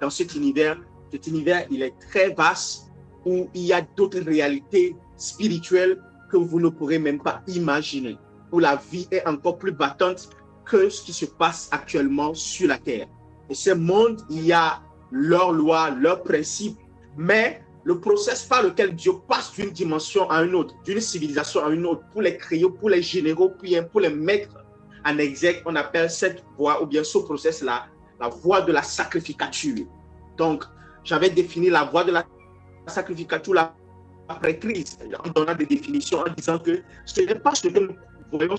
dans cet univers, il est très vaste, où il y a d'autres réalités spirituelles que vous ne pourrez même pas imaginer, où la vie est encore plus battante que ce qui se passe actuellement sur la terre. Et ce monde, il y a leurs lois, leurs principes, mais le process par lequel Dieu passe d'une dimension à une autre, d'une civilisation à une autre, pour les créer, pour les généraux, puis pour les mettre en exergue, on appelle cette voie, ou bien ce process-là, la voie de la sacrificature. Donc, j'avais défini la voie de la sacrificature, la prêtrise, en donnant des définitions, en disant que ce n'est pas ce que nous voyons,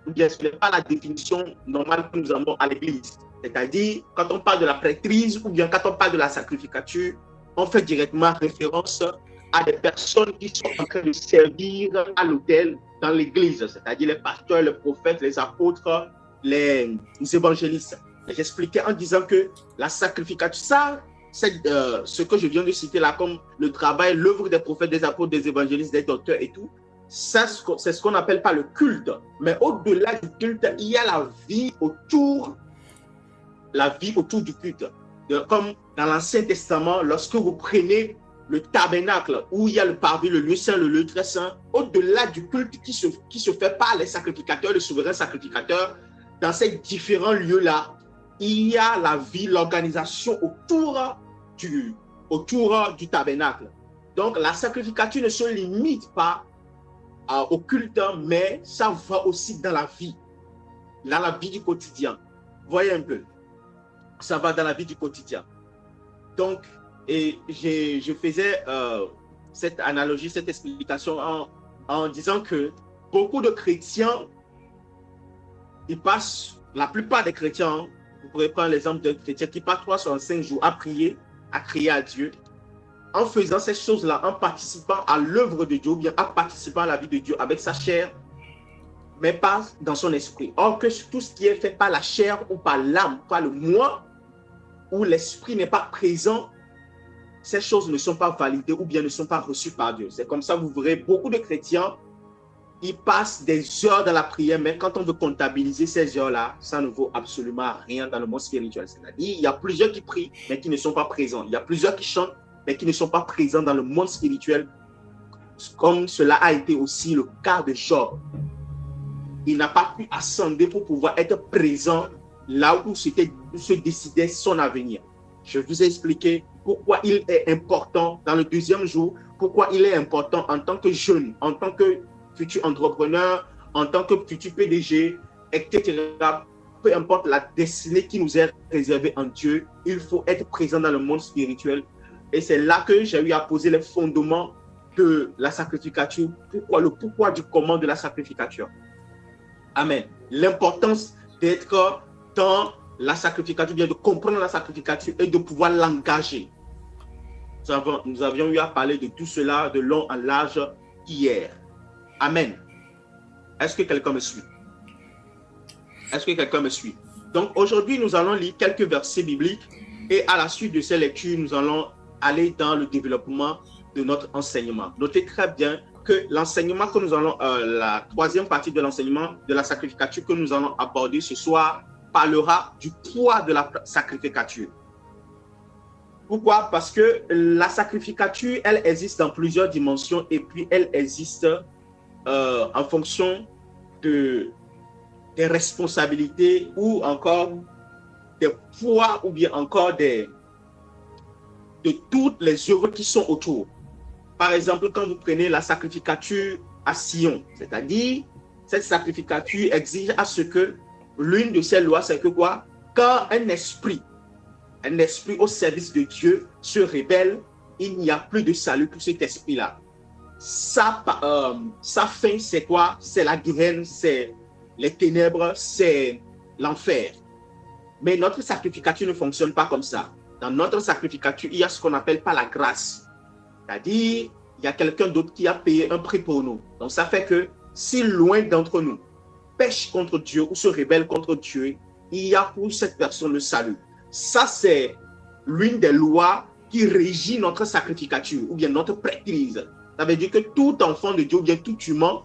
ou bien ce n'est pas la définition normale que nous avons à l'Église. C'est-à-dire, quand on parle de la prêtrise, ou bien quand on parle de la sacrificature, on fait directement référence à des personnes qui sont en train de servir à l'autel dans l'Église, c'est-à-dire les pasteurs, les prophètes, les apôtres, les évangélistes. J'expliquais en disant que la sacrificature, ça, c'est ce que je viens de citer là comme le travail, l'œuvre des prophètes, des apôtres, des évangélistes, des docteurs et tout, ça, c'est ce qu'on appelle pas le culte. Mais au-delà du culte, il y a la vie autour du culte. Comme dans l'Ancien Testament, lorsque vous prenez le tabernacle, où il y a le parvis, le lieu saint, le lieu très saint, au-delà du culte qui se fait par les sacrificateurs, les souverains sacrificateurs, dans ces différents lieux-là, il y a la vie, l'organisation autour du tabernacle. Donc, la sacrificature ne se limite pas au culte, mais ça va aussi dans la vie du quotidien. Voyez un peu, ça va dans la vie du quotidien. Donc, et je faisais cette analogie, cette explication en disant que beaucoup de chrétiens, ils passent, la plupart des chrétiens, vous pourrez prendre l'exemple d'un chrétien qui passe 365 jours à prier, à crier à Dieu, en faisant ces choses-là, en participant à l'œuvre de Dieu, ou bien en participant à la vie de Dieu avec sa chair, mais pas dans son esprit. Or que tout ce qui est fait par la chair ou par l'âme, par le moi, où l'esprit n'est pas présent, ces choses ne sont pas validées ou bien ne sont pas reçues par Dieu. C'est comme ça, vous verrez beaucoup de chrétiens, ils passent des heures dans la prière, mais quand on veut comptabiliser ces heures-là, ça ne vaut absolument rien dans le monde spirituel. C'est-à-dire, il y a plusieurs qui prient, mais qui ne sont pas présents. Il y a plusieurs qui chantent, mais qui ne sont pas présents dans le monde spirituel, comme cela a été aussi le cas de Job. Il n'a pas pu ascender pour pouvoir être présent là où se décidait son avenir. Je vous ai expliqué pourquoi il est important dans le deuxième jour, pourquoi il est important en tant que jeune, en tant que futur entrepreneur, en tant que futur PDG, etc. Peu importe la destinée qui nous est réservée en Dieu, il faut être présent dans le monde spirituel. Et c'est là que j'ai eu à poser les fondements de la sacrificature. Le pourquoi du comment de la sacrificature. Amen. L'importance d'être dans la sacrificature, bien de comprendre la sacrificature et de pouvoir l'engager. Nous avions eu à parler de tout cela de long en large hier. Amen. Est-ce que quelqu'un me suit? Donc aujourd'hui, nous allons lire quelques versets bibliques et à la suite de ces lectures, nous allons aller dans le développement de notre enseignement. Notez très bien que l'enseignement que nous allons, la troisième partie de l'enseignement de la sacrificature que nous allons aborder ce soir parlera du poids de la sacrificature. Pourquoi? Parce que la sacrificature, elle existe dans plusieurs dimensions et puis elle existe en fonction des responsabilités ou encore des poids ou bien encore de toutes les œuvres qui sont autour. Par exemple, quand vous prenez la sacrificature à Sion, c'est-à-dire cette sacrificature exige à ce que l'une de ces lois, c'est que quoi? Quand un esprit au service de Dieu se rebelle, il n'y a plus de salut pour cet esprit-là. Sa fin, c'est quoi? C'est la guerre, c'est les ténèbres, c'est l'enfer. Mais notre sacrificature ne fonctionne pas comme ça. Dans notre sacrificature, il y a ce qu'on appelle pas la grâce. C'est-à-dire, il y a quelqu'un d'autre qui a payé un prix pour nous. Donc, ça fait que si l'un d'entre nous pêche contre Dieu ou se rebelle contre Dieu, il y a pour cette personne le salut. Ça, c'est l'une des lois qui régit notre sacrificature ou bien notre prêtrise. Ça veut dire que tout enfant de Dieu ou bien tout humain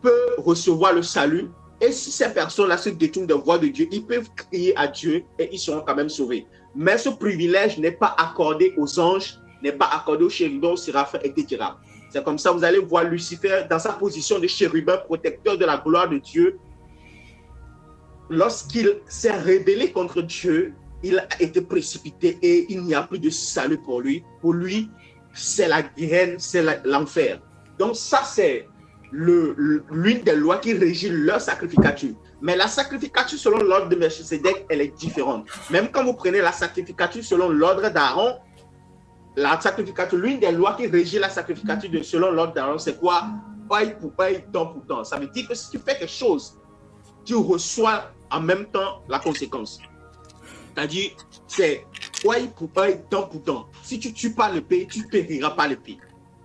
peut recevoir le salut. Et si ces personnes-là se détournent des voies de Dieu, ils peuvent crier à Dieu et ils seront quand même sauvés. Mais ce privilège n'est pas accordé aux anges, n'est pas accordé aux chérubins, aux séraphins, etc. C'est comme ça, vous allez voir Lucifer dans sa position de chérubin, protecteur de la gloire de Dieu. Lorsqu'il s'est rebellé contre Dieu, il a été précipité et il n'y a plus de salut pour lui. Pour lui, c'est la guerre, c'est l'enfer. Donc ça, c'est l'une des lois qui régit leur sacrificature. Mais la sacrificature selon l'ordre de Melchisedec, elle est différente. Même quand vous prenez la sacrificature selon l'ordre d'Aaron, la sacrificature, l'une des lois qui régit la sacrificature selon l'ordre d'Aaron, c'est quoi? Paille pour paille, temps pour temps. Ça veut dire que si tu fais quelque chose, tu reçois en même temps la conséquence. C'est-à-dire, c'est paille pour paille, temps pour temps. Si tu ne tues pas le pays, tu ne périras pas le pays.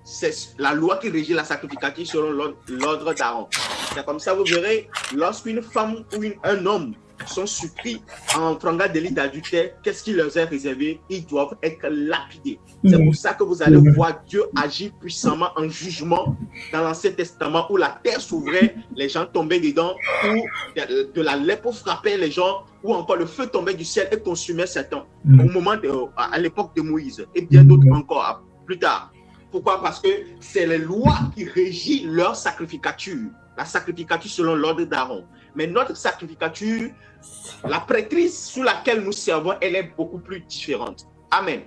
C'est la loi qui régit la sacrificature selon l'ordre d'Aaron. C'est comme ça, vous verrez, lorsqu'une femme ou un homme sont surpris en flagrant délit d'adultère, qu'est-ce qui leur est réservé? Ils doivent être lapidés. C'est pour ça que vous allez voir Dieu agir puissamment en jugement dans l'Ancien Testament où la terre s'ouvrait, les gens tombaient dedans, où de la lèpre frappait les gens, où encore le feu tombait du ciel et consumait certains. Au moment à l'époque de Moïse et bien d'autres encore plus tard. Pourquoi? Parce que c'est les lois qui régissent leur sacrificature. La sacrificature selon l'ordre d'Aaron. Mais notre sacrificature, la prêtrise sous laquelle nous servons, elle est beaucoup plus différente. Amen.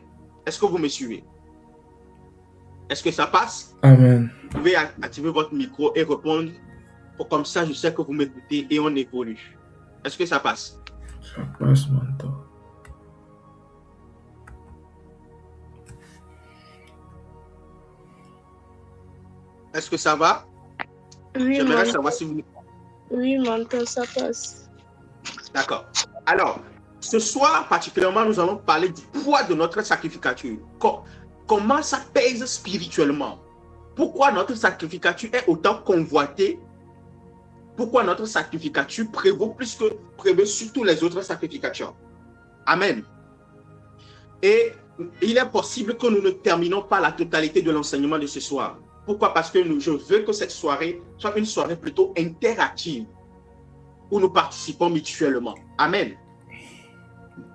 Est-ce que vous me suivez? Est-ce que ça passe? Amen. Vous pouvez activer votre micro et répondre. Comme ça, je sais que vous m'écoutez et on évolue. Est-ce que ça passe? Ça passe, mentor. Est-ce que ça va? Oui, j'aimerais savoir si vous... Oui, mentor, ça passe. D'accord. Alors, ce soir particulièrement, nous allons parler du poids de notre sacrificature. Comment ça pèse spirituellement? Pourquoi notre sacrificature est autant convoitée? Pourquoi notre sacrificature prévaut sur tous les autres sacrificatures? Amen. Et il est possible que nous ne terminons pas la totalité de l'enseignement de ce soir. Pourquoi? Parce que je veux que cette soirée soit une soirée plutôt interactive où nous participons mutuellement. Amen.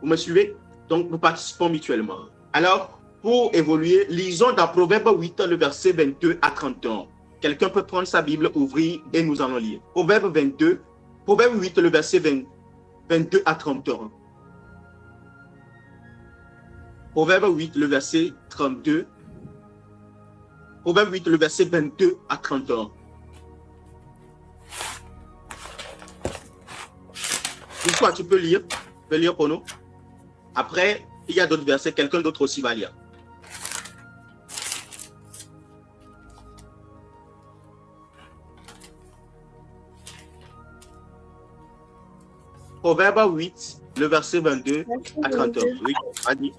Vous me suivez? Donc, nous participons mutuellement. Alors, pour évoluer, lisons dans Proverbe 8, le verset 22 à 31. Quelqu'un peut prendre sa Bible, ouvrir et nous allons lire. Proverbe 8, le verset 22 à 31. Proverbe 8, le verset 32. Proverbe 8, le verset 22 à 31. Une fois, tu peux lire. Tu peux lire pour nous. Après, il y a d'autres versets. Quelqu'un d'autre aussi va lire. Proverbe 8, le verset 22 à 31. Oui, vas-y.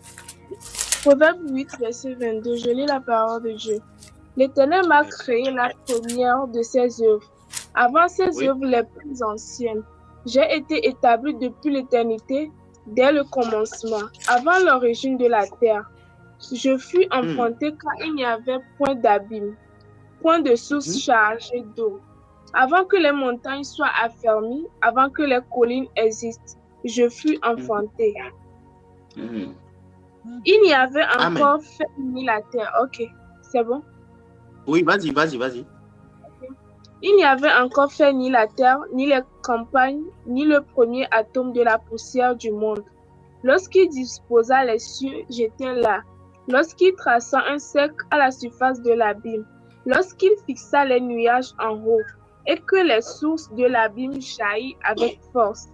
Proverbe 8, verset 22. Je lis la parole de Dieu. L'Éternel m'a créé la première de ses œuvres, avant ses œuvres les plus anciennes. J'ai été établi depuis l'éternité, dès le commencement, avant l'origine de la terre. Je fus enfanté quand il n'y avait point d'abîme, point de source chargée d'eau. Avant que les montagnes soient affermies, avant que les collines existent, je fus enfanté. Il n'y avait encore fait ni la terre. Ok, c'est bon? Oui, vas-y. Il n'y avait encore fait ni la terre, ni les campagnes, ni le premier atome de la poussière du monde. Lorsqu'il disposa les cieux, j'étais là. Lorsqu'il traça un cercle à la surface de l'abîme, lorsqu'il fixa les nuages en haut, et que les sources de l'abîme jaillissent avec force,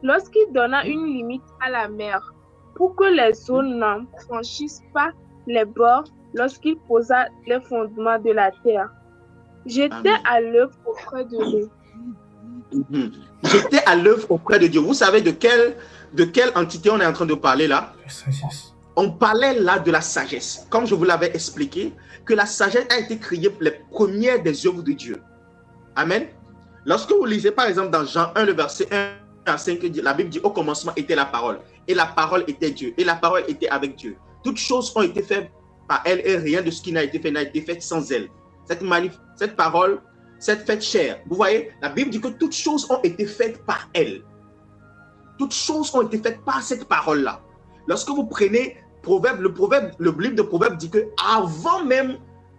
lorsqu'il donna une limite à la mer, pour que les eaux n'en franchissent pas les bords, lorsqu'il posa les fondements de la terre. J'étais à l'œuvre auprès de lui. J'étais à l'œuvre auprès de Dieu. Vous savez de quelle entité on est en train de parler là? La sagesse. On parlait là de la sagesse. Comme je vous l'avais expliqué, que la sagesse a été créée les premières des œuvres de Dieu. Amen. Lorsque vous lisez par exemple dans Jean 1, le verset 1 à 5, la Bible dit au commencement était la parole. Et la parole était Dieu. Et la parole était avec Dieu. Toutes choses ont été faites par elle et rien de ce qui n'a été fait sans elle. Cette parole, cette faite chair. Vous voyez, la Bible dit que toutes choses ont été faites par elle. Toutes choses ont été faites par cette parole-là. Lorsque vous prenez le livre de Proverbes dit que avant même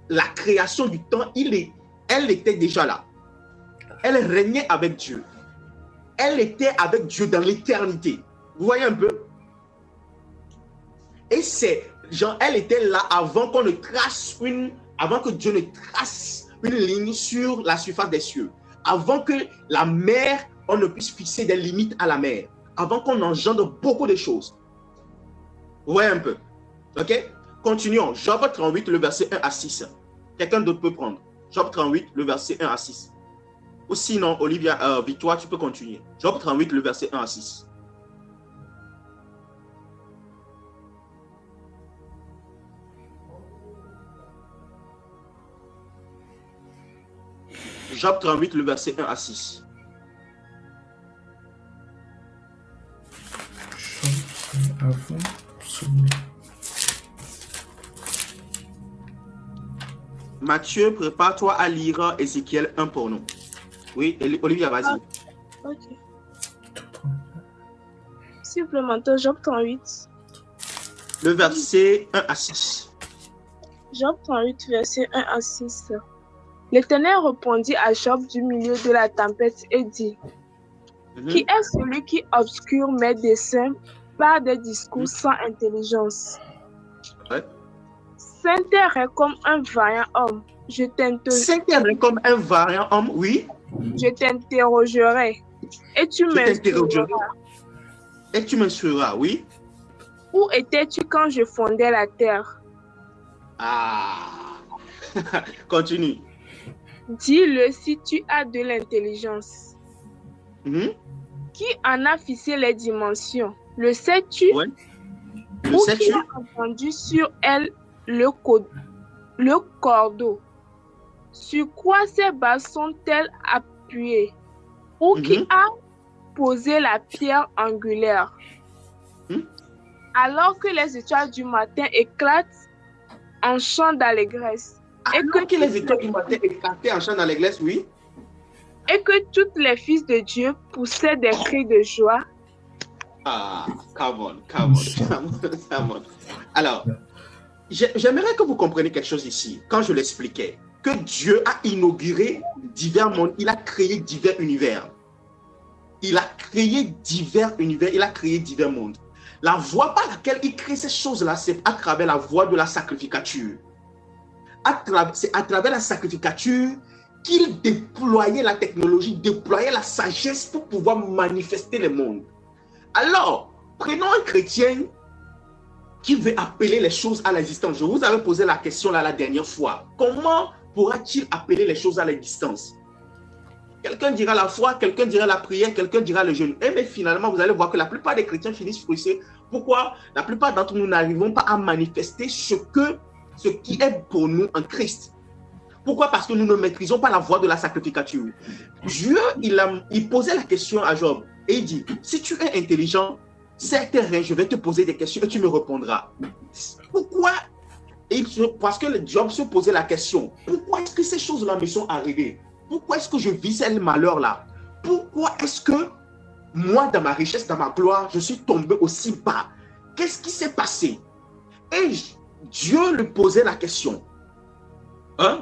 la création du temps, elle était déjà là. Elle régnait avec Dieu. Elle était avec Dieu dans l'éternité. Vous voyez un peu? Et c'est genre, elle était là avant que Dieu ne trace une ligne sur la surface des cieux. Avant que la mer, on ne puisse fixer des limites à la mer. Avant qu'on engendre beaucoup de choses. Vous voyez un peu? Ok? Continuons. Job 38, le verset 1 à 6. Quelqu'un d'autre peut prendre. Job 38, le verset 1 à 6. Ou sinon, Olivia, Victoire, tu peux continuer. Job 38, le verset 1 à 6. Job 38, le verset 1 à 6. Avant, Mathieu, prépare-toi à lire Ézéchiel 1 pour nous. Oui, Olivia, vas-y. Ok. Supplémentaire, Job 38. Le verset 1 à 6. Job 38, verset 1 à 6. L'Éternel répondit à Job du milieu de la tempête et dit, Qui est celui qui obscure mes desseins par des discours sans intelligence? Ouais. S'intéresse comme un vaillant homme. S'intéresse comme un vaillant homme, oui. Je t'interrogerai et tu m'instruiras. Et tu m'instruiras, oui. Où étais-tu quand je fondais la terre? Ah. Continue. Dis-le si tu as de l'intelligence. Qui en a fixé les dimensions? Le sais-tu? Ouais. Ou qui a entendu sur elle le cordeau? Sur quoi ces bases sont-elles appuyées? Ou qui a posé la pierre angulaire? Alors que les étoiles du matin éclatent en chant d'allégresse. Alors que les étoiles du matin éclataient en chant d'allégresse, oui. Et que toutes les fils de Dieu poussaient des cris de joie. Ah, come on. Alors, j'aimerais que vous compreniez quelque chose ici, quand je l'expliquais, que Dieu a inauguré divers mondes, il a créé divers univers. Il a créé divers mondes. La voie par laquelle il crée ces choses-là, c'est à travers la voie de la sacrificature. C'est à travers la sacrificature qu'il déployait la technologie, déployait la sagesse pour pouvoir manifester le monde. Alors, prenons un chrétien qui veut appeler les choses à l'existence. Je vous avais posé la question là la dernière fois. Comment pourra-t-il appeler les choses à l'existence? Quelqu'un dira la foi, quelqu'un dira la prière, quelqu'un dira le jeûne. Et mais finalement, vous allez voir que la plupart des chrétiens finissent frustrés. Pourquoi? La plupart d'entre nous n'arrivons pas à manifester ce qui est pour nous en Christ. Pourquoi? Parce que nous ne maîtrisons pas la voie de la sacrificature. Dieu, il posait la question à Job et il dit, si tu es intelligent, certains, je vais te poser des questions et tu me répondras. Pourquoi? Parce que Job se posait la question, pourquoi est-ce que ces choses-là me sont arrivées? Pourquoi est-ce que je vis ces malheurs-là? Pourquoi est-ce que moi, dans ma richesse, dans ma gloire, je suis tombé aussi bas? Qu'est-ce qui s'est passé? Et Dieu lui posait la question.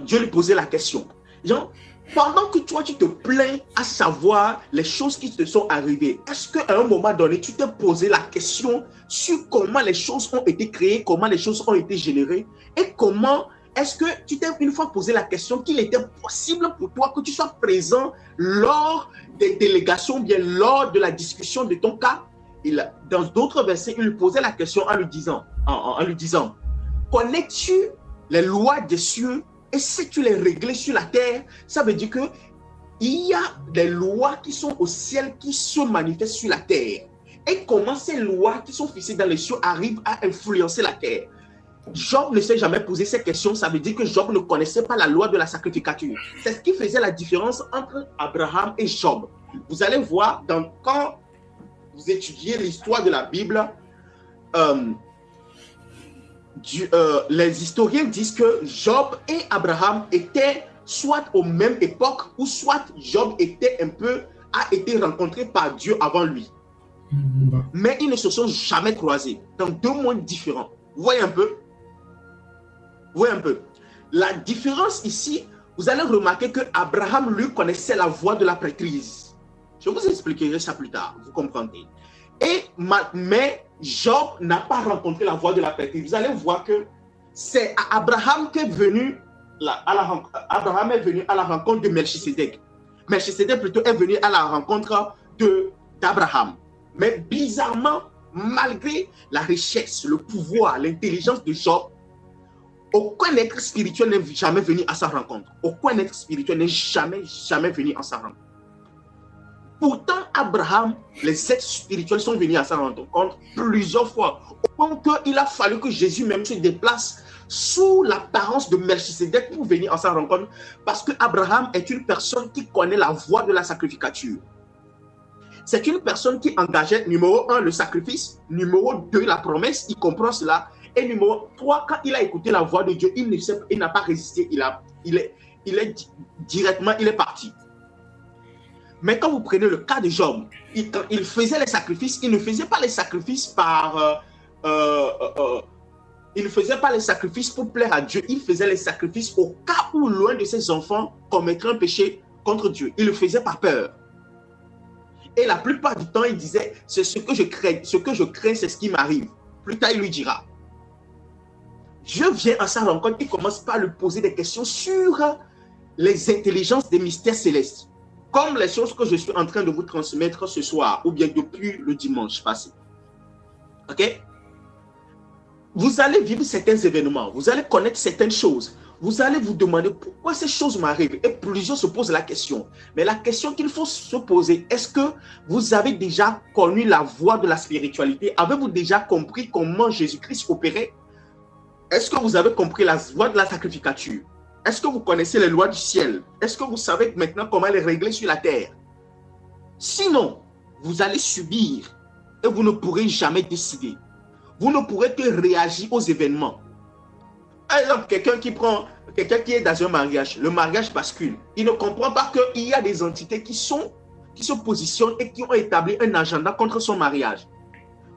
Dieu lui posait la question. Genre, pendant que toi, tu te plains à savoir les choses qui te sont arrivées, est-ce qu'à un moment donné, tu t'es posé la question sur comment les choses ont été créées, comment les choses ont été générées, et comment est-ce que tu t'es une fois posé la question qu'il était possible pour toi que tu sois présent lors des délégations, bien lors de la discussion de ton cas? Dans d'autres versets, il lui posait la question en lui disant, connais-tu les lois des cieux et si tu les réglais sur la terre? Ça veut dire que il y a des lois qui sont au ciel qui se manifestent sur la terre. Et comment ces lois qui sont fixées dans les cieux arrivent à influencer la terre? Job ne s'est jamais posé ces questions. Ça veut dire que Job ne connaissait pas la loi de la sacrificature. C'est ce qui faisait la différence entre Abraham et Job. Vous allez voir, quand vous étudiez l'histoire de la Bible, les historiens disent que Job et Abraham étaient soit aux mêmes époques ou soit Job a été rencontré par Dieu avant lui. Mais ils ne se sont jamais croisés dans deux mondes différents. Vous voyez un peu? Vous voyez un peu? La différence ici, vous allez remarquer que Abraham, lui, connaissait la voie de la prêtrise. Je vous expliquerai ça plus tard, vous comprendrez. Mais Job n'a pas rencontré la voie de la prêtrise. Vous allez voir que c'est Abraham qui est venu Abraham est venu à la rencontre de Melchisédek. Melchisédek plutôt est venu à la rencontre d'Abraham. Mais bizarrement, malgré la richesse, le pouvoir, l'intelligence de Job, aucun être spirituel n'est jamais venu à sa rencontre. Aucun être spirituel n'est jamais venu à sa rencontre. Pourtant, Abraham, les êtres spirituels sont venus à sa rencontre plusieurs fois. Au point qu'il a fallu que Jésus même se déplace sous l'apparence de Melchisédek pour venir à sa rencontre. Parce que Abraham est une personne qui connaît la voie de la sacrificature. C'est une personne qui engageait, numéro 1, le sacrifice, numéro 2, la promesse, il comprend cela. Et numéro 3, quand il a écouté la voix de Dieu, il n'a pas résisté, il est parti. Mais quand vous prenez le cas de Job, il faisait les sacrifices, il ne faisait pas les sacrifices il ne faisait pas les sacrifices pour plaire à Dieu, il faisait les sacrifices au cas où l'un de ses enfants commettrait un péché contre Dieu. Il le faisait par peur. Et la plupart du temps, il disait, c'est ce que je crains, c'est ce qui m'arrive. Plus tard, il lui dira. Dieu vient à sa rencontre, il commence par lui poser des questions sur les intelligences des mystères célestes, comme les choses que je suis en train de vous transmettre ce soir, ou bien depuis le dimanche passé. Ok? Vous allez vivre certains événements, vous allez connaître certaines choses, vous allez vous demander pourquoi ces choses m'arrivent. Et plusieurs se posent la question. Mais la question qu'il faut se poser, est-ce que vous avez déjà connu la voie de la spiritualité? Avez-vous déjà compris comment Jésus-Christ opérait? Est-ce que vous avez compris la voie de la sacrificature? Est-ce que vous connaissez les lois du ciel? Est-ce que vous savez maintenant comment les régler sur la terre? Sinon, vous allez subir et vous ne pourrez jamais décider. Vous ne pourrez que réagir aux événements. Par exemple, quelqu'un qui est dans un mariage, le mariage bascule. Il ne comprend pas qu'il y a des entités qui se positionnent et qui ont établi un agenda contre son mariage.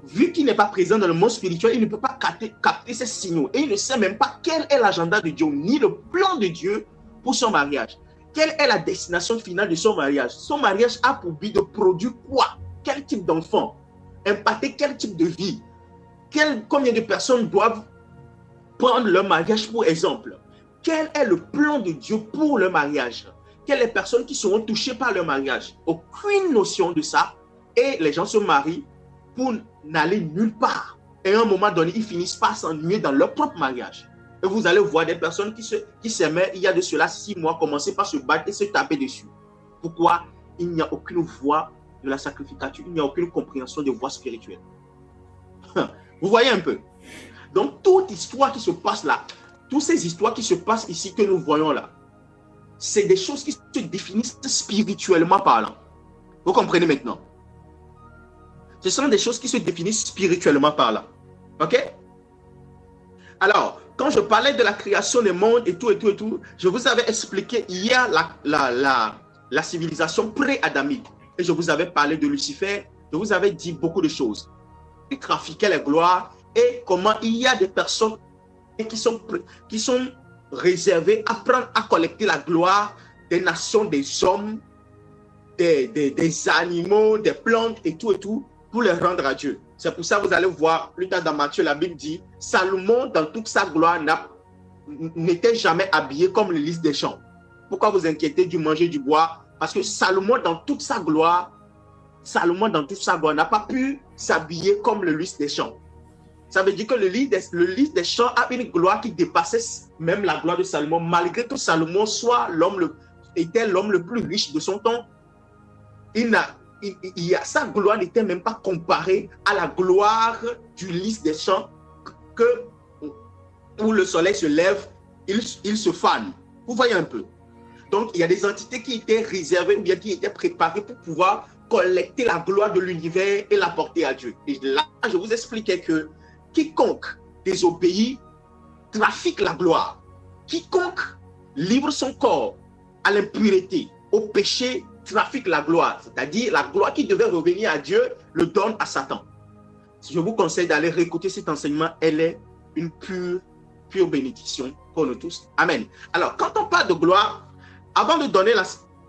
Vu qu'il n'est pas présent dans le monde spirituel, il ne peut pas capter ces signaux. Et il ne sait même pas quel est l'agenda de Dieu, ni le plan de Dieu pour son mariage. Quelle est la destination finale de son mariage? Son mariage a pour but de produire quoi? Quel type d'enfant? Impacter quel type de vie? Combien de personnes doivent prendre leur mariage pour exemple? Quel est le plan de Dieu pour le mariage? Quelles sont les personnes qui seront touchées par le mariage? Aucune notion de ça. Et les gens se marient pour n'aller nulle part. Et à un moment donné, ils finissent par s'ennuyer dans leur propre mariage. Et vous allez voir des personnes qui s'aimaient il y a de cela 6 mois, commencer par se battre et se taper dessus. Pourquoi? Il n'y a aucune voie de la sacrificature, il n'y a aucune compréhension de voie spirituelle. Vous voyez un peu? Donc, toute histoire qui se passe là, toutes ces histoires qui se passent ici, que nous voyons là, c'est des choses qui se définissent spirituellement parlant. Vous comprenez maintenant? Ce sont des choses qui se définissent spirituellement parlant. Ok? Alors, quand je parlais de la création des mondes et tout, je vous avais expliqué hier la civilisation pré-adamique. Et je vous avais parlé de Lucifer, je vous avais dit beaucoup de choses. Il trafiquait les gloires et comment il y a des personnes qui sont réservées à prendre, à collecter la gloire des nations, des hommes, des animaux, des plantes et tout, pour les rendre à Dieu. C'est pour ça que vous allez voir, plus tard dans Matthieu, la Bible dit, Salomon, dans toute sa gloire, n'était jamais habillé comme le lys des champs. Pourquoi vous inquiétez du manger, du boire? Parce que Salomon, dans toute sa gloire, n'a pas pu s'habiller comme le lys des champs. Ça veut dire que le lys des champs a une gloire qui dépassait même la gloire de Salomon, malgré que Salomon était l'homme le plus riche de son temps. Sa gloire n'était même pas comparée à la gloire du lys des champs où le soleil se lève, il se fane. Vous voyez un peu. Donc, il y a des entités qui étaient réservées ou bien qui étaient préparées pour pouvoir collecter la gloire de l'univers et la porter à Dieu. Et là, je vous expliquais que quiconque désobéit trafique la gloire. Quiconque livre son corps à l'impureté, au péché, trafique la gloire, c'est-à-dire la gloire qui devait revenir à Dieu, le donne à Satan. Je vous conseille d'aller réécouter cet enseignement. Elle est une pure bénédiction pour nous tous. Amen. Alors, quand on parle de gloire, avant de donner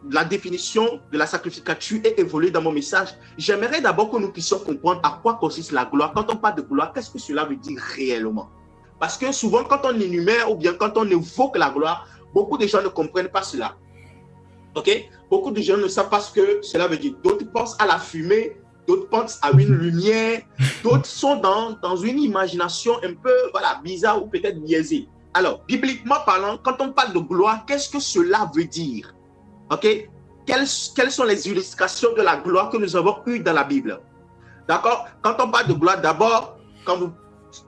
la définition de la sacrificature et évoluer dans mon message, j'aimerais d'abord que nous puissions comprendre à quoi consiste la gloire. Quand on parle de gloire, qu'est-ce que cela veut dire réellement? Parce que souvent, quand on énumère ou bien quand on évoque la gloire, beaucoup de gens ne comprennent pas cela. Ok? Beaucoup de gens ne savent pas ce que cela veut dire. D'autres pensent à la fumée, d'autres pensent à une lumière, d'autres sont dans une imagination un peu bizarre ou peut-être biaisée. Alors, bibliquement parlant, quand on parle de gloire, qu'est-ce que cela veut dire? Ok? Quelles sont les illustrations de la gloire que nous avons eues dans la Bible? D'accord? Quand on parle de gloire, d'abord, quand vous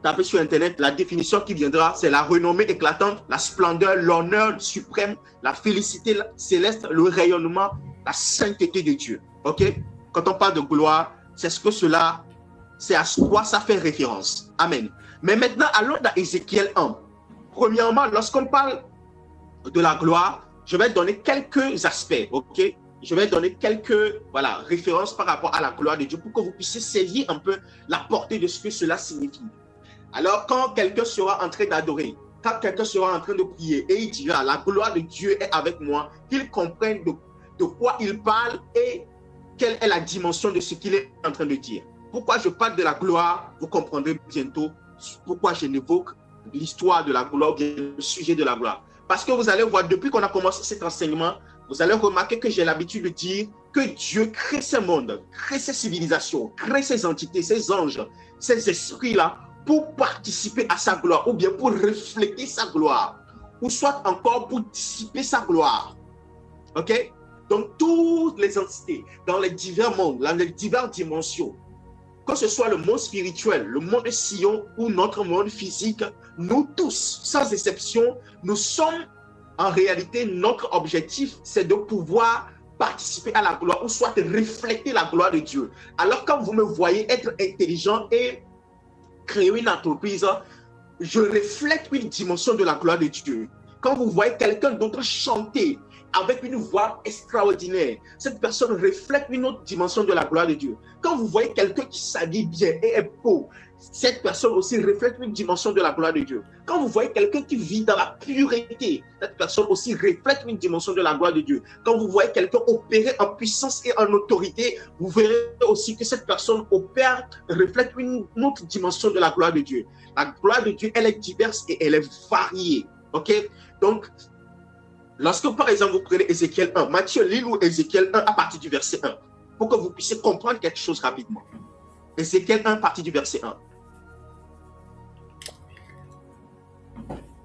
tapez sur Internet, la définition qui viendra, c'est la renommée éclatante, la splendeur, l'honneur suprême, la félicité céleste, le rayonnement, la sainteté de Dieu. Ok? Quand on parle de gloire, c'est à quoi ça fait référence. Amen. Mais maintenant, allons dans Ézéchiel 1. Premièrement, lorsqu'on parle de la gloire, je vais donner quelques aspects, ok? Je vais donner quelques références par rapport à la gloire de Dieu pour que vous puissiez saisir un peu la portée de ce que cela signifie. Alors, quand quelqu'un sera en train d'adorer, quand quelqu'un sera en train de prier et il dira « La gloire de Dieu est avec moi », qu'il comprenne de quoi il parle et quelle est la dimension de ce qu'il est en train de dire. Pourquoi je parle de la gloire, vous comprendrez bientôt pourquoi je n'évoque l'histoire de la gloire, bien le sujet de la gloire. Parce que vous allez voir, depuis qu'on a commencé cet enseignement, vous allez remarquer que j'ai l'habitude de dire que Dieu crée ce monde, crée ces civilisations, crée ces entités, ces anges, ces esprits-là pour participer à sa gloire ou bien pour refléter sa gloire ou soit encore pour dissiper sa gloire. Ok? Donc, toutes les entités dans les divers mondes, dans les diverses dimensions, que ce soit le monde spirituel, le monde de Sion ou notre monde physique, nous tous, sans exception, nous sommes en réalité, notre objectif, c'est de pouvoir participer à la gloire ou soit refléter la gloire de Dieu. Alors, quand vous me voyez être intelligent et créer une entreprise, je reflète une dimension de la gloire de Dieu. Quand vous voyez quelqu'un d'autre chanter avec une voix extraordinaire, cette personne reflète une autre dimension de la gloire de Dieu. Quand vous voyez quelqu'un qui s'habille bien et est beau, cette personne aussi reflète une dimension de la gloire de Dieu. Quand vous voyez quelqu'un qui vit dans la pureté, cette personne aussi reflète une dimension de la gloire de Dieu. Quand vous voyez quelqu'un opérer en puissance et en autorité, vous verrez aussi que cette personne reflète une autre dimension de la gloire de Dieu. La gloire de Dieu, elle est diverse et elle est variée. Ok? Donc, lorsque par exemple vous prenez Ézéchiel 1, Matthieu, lis-nous Ézéchiel 1 à partir du verset 1, pour que vous puissiez comprendre quelque chose rapidement. Ézéchiel 1 à partir du verset 1.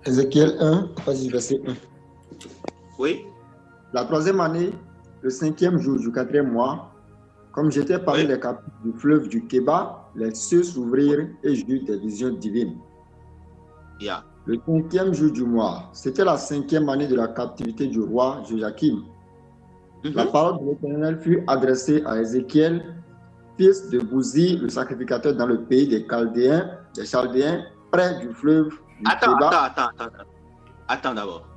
Ézéchiel 1, partie verset 1. Oui. La troisième année, le 5e jour du 4e mois, comme j'étais parmi les captifs du fleuve du Kéba, les cieux s'ouvrirent et j'eus des visions divines. Yeah. Le 5e jour du mois, c'était la 5e année de la captivité du roi Joachim. La parole de l'Éternel fut adressée à Ézéchiel, fils de Bouzi, le sacrificateur dans le pays des Chaldéens, près du fleuve du Kéba. Attends d'abord.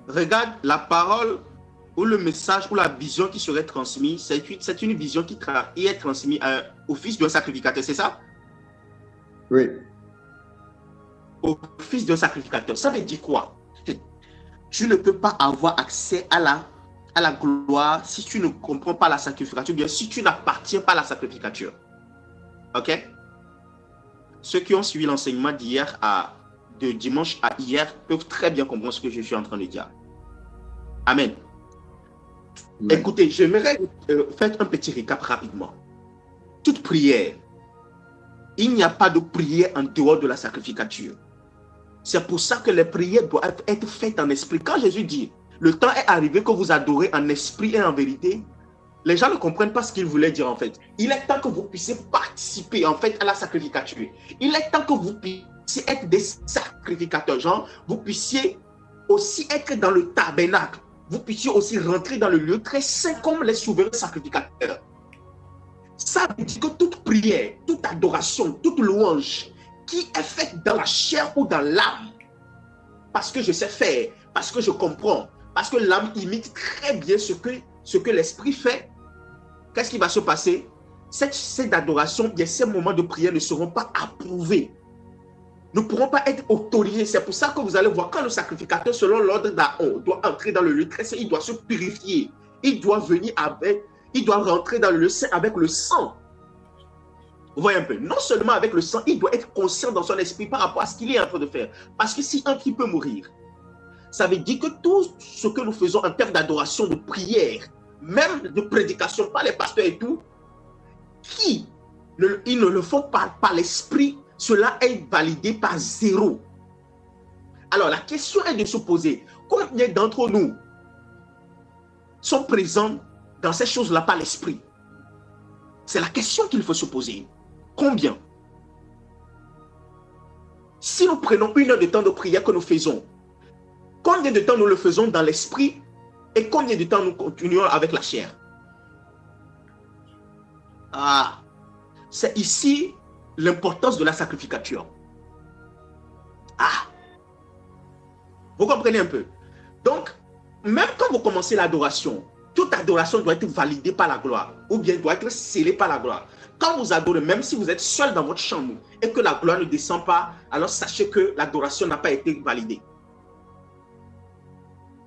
Regarde la parole ou le message ou la vision qui serait transmise, c'est une vision qui est transmise au fils d'un sacrificateur, c'est ça? Oui. Au fils d'un sacrificateur. Ça veut dire quoi? Tu ne peux pas avoir accès à la gloire si tu ne comprends pas la sacrificature, bien si tu n'appartiens pas à la sacrificature. Ok? Ceux qui ont suivi l'enseignement de dimanche à hier peuvent très bien comprendre ce que je suis en train de dire. Amen. Oui. Écoutez, j'aimerais faire un petit récap rapidement. Toute prière, il n'y a pas de prière en dehors de la sacrificature. C'est pour ça que les prières doivent être faites en esprit. Quand Jésus dit, le temps est arrivé que vous adorez en esprit et en vérité, les gens ne comprennent pas ce qu'il voulait dire en fait. Il est temps que vous puissiez participer en fait à la sacrificature. Il est temps que vous puissiez être des sacrificateurs. Genre, vous puissiez aussi être dans le tabernacle. Vous puissiez aussi rentrer dans le lieu très saint comme les souverains sacrificateurs. Ça veut dire que toute prière, toute adoration, toute louange qui est faite dans la chair ou dans l'âme, parce que je sais faire, parce que je comprends, parce que l'âme imite très bien ce que ce que l'Esprit fait, qu'est-ce qui va se passer? Cette adoration, bien, ces moments de prière ne seront pas approuvés. Ne pourront pas être autorisés. C'est pour ça que vous allez voir, quand le sacrificateur, selon l'ordre d'Aaron, doit entrer dans le lieu très saint, il doit se purifier. Il doit rentrer dans le lieu saint avec le sang. Vous voyez un peu, non seulement avec le sang, il doit être conscient dans son esprit par rapport à ce qu'il est en train de faire. Parce que si un qui peut mourir, ça veut dire que tout ce que nous faisons en termes d'adoration, de prière, même de prédication par les pasteurs et tout, ils ne le font pas par l'esprit, cela est validé par 0. Alors la question est de se poser, combien d'entre nous sont présents dans ces choses-là par l'esprit? C'est la question qu'il faut se poser. Combien? Si nous prenons 1 heure de temps de prière que nous faisons, combien de temps nous le faisons dans l'esprit et combien de temps nous continuons avec la chair? C'est ici l'importance de la sacrificature. Vous comprenez un peu? Donc, même quand vous commencez l'adoration, toute adoration doit être validée par la gloire ou bien doit être scellée par la gloire. Quand vous adorez, même si vous êtes seul dans votre chambre et que la gloire ne descend pas, alors sachez que l'adoration n'a pas été validée.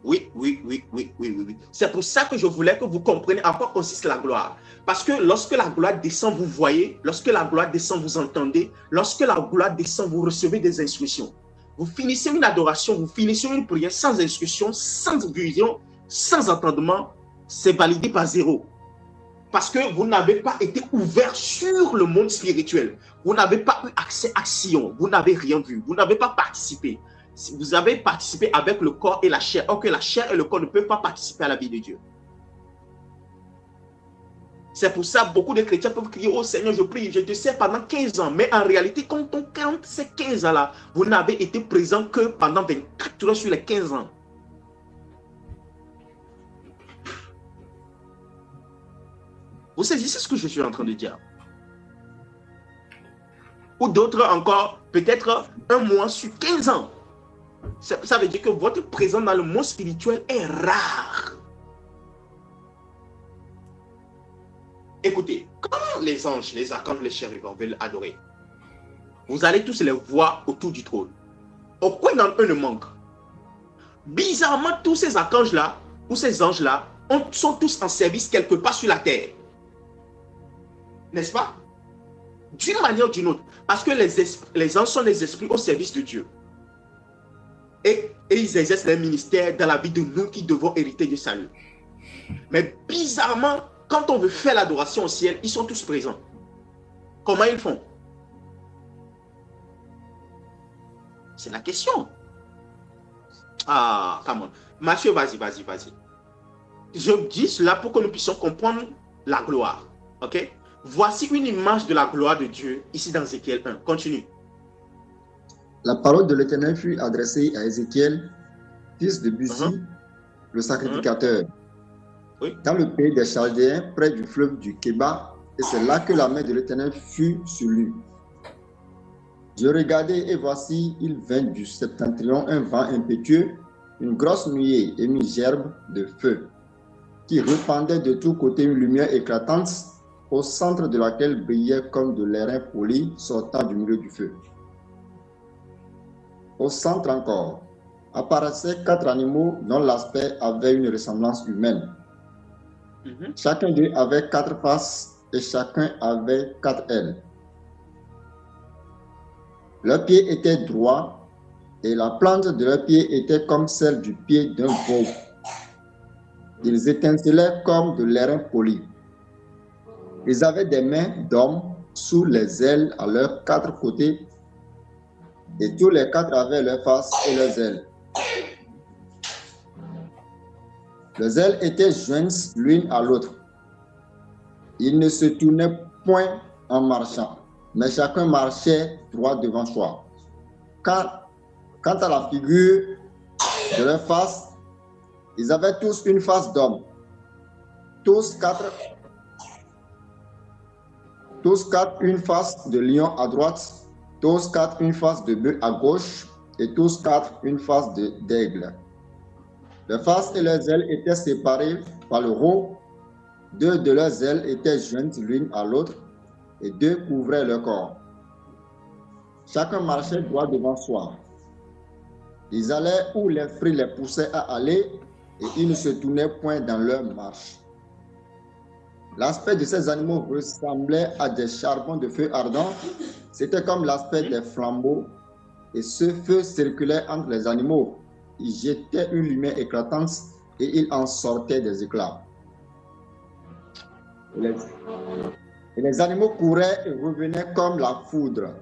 Oui. C'est pour ça que je voulais que vous compreniez en quoi consiste la gloire. Parce que lorsque la gloire descend, vous voyez. Lorsque la gloire descend, vous entendez. Lorsque la gloire descend, vous recevez des instructions. Vous finissez une adoration, vous finissez une prière sans instruction, sans vision, sans entendement. C'est validé par 0. Parce que vous n'avez pas été ouvert sur le monde spirituel. Vous n'avez pas eu accès à Sion. Vous n'avez rien vu. Vous n'avez pas participé. Vous avez participé avec le corps et la chair. Or que la chair et le corps ne peuvent pas participer à la vie de Dieu. C'est pour ça que beaucoup de chrétiens peuvent crier, oh Seigneur, je prie, je te sers pendant 15 ans. Mais en réalité, quand on compte ces 15 ans-là, vous n'avez été présent que pendant 24 heures sur les 15 ans. Vous saisissez ce que je suis en train de dire? Ou d'autres encore, peut-être 1 mois sur 15 ans. Ça veut dire que votre présence dans le monde spirituel est rare. Écoutez, quand les anges, les archanges, les chérubins veulent adorer, vous allez tous les voir autour du trône. Aucun d'entre eux ne manque. Bizarrement, tous ces archanges-là, ou ces anges-là, sont tous en service quelque part sur la terre. N'est-ce pas? D'une manière ou d'une autre. Parce que les anges sont des esprits au service de Dieu. Et ils exercent leur ministère dans la vie de nous qui devons hériter du salut. Mais bizarrement, quand on veut faire l'adoration au ciel, ils sont tous présents. Comment ils font? C'est la question. Come on. Mathieu, vas-y. Je dis cela pour que nous puissions comprendre la gloire. Ok? Voici une image de la gloire de Dieu ici dans Ézéchiel 1. Continue. La parole de l'Éternel fut adressée à Ézéchiel, fils de Buzi, le sacrificateur, dans le pays des Chaldéens, près du fleuve du Kéba, et c'est là que la main de l'Éternel fut sur lui. Je regardai, et voici, il vint du septentrion un vent impétueux, une grosse nuée et une gerbe de feu, qui répandait de tous côtés une lumière éclatante, au centre de laquelle brillait comme de l'airain poli sortant du milieu du feu. Au centre encore, apparaissaient 4 animaux dont l'aspect avait une ressemblance humaine. Chacun d'eux avait 4 faces et chacun avait 4 ailes. Leurs pieds étaient droits et la plante de leurs pieds était comme celle du pied d'un veau. Ils étincelaient comme de l'airain poli. Ils avaient des mains d'hommes sous les ailes à leurs 4 côtés, et tous les 4 avaient leurs faces et leurs ailes. Leurs ailes étaient jointes l'une à l'autre. Ils ne se tournaient point en marchant, mais chacun marchait droit devant soi. Quant à la figure de leur face, ils avaient tous une face d'homme. Tous quatre une face de lion à droite, tous 4 une face de bœuf à gauche, et tous 4 une face d'aigle. Leurs faces et leurs ailes étaient séparées par le haut. 2 de leurs ailes étaient jointes l'une à l'autre et 2 couvraient leur corps. Chacun marchait droit devant soi. Ils allaient où l'esprit les poussait à aller et ils ne se tournaient point dans leur marche. L'aspect de ces animaux ressemblait à des charbons de feu ardents. C'était comme l'aspect des flambeaux et ce feu circulait entre les animaux. Il jetait une lumière éclatante et il en sortait des éclats. Et les animaux couraient et revenaient comme la foudre.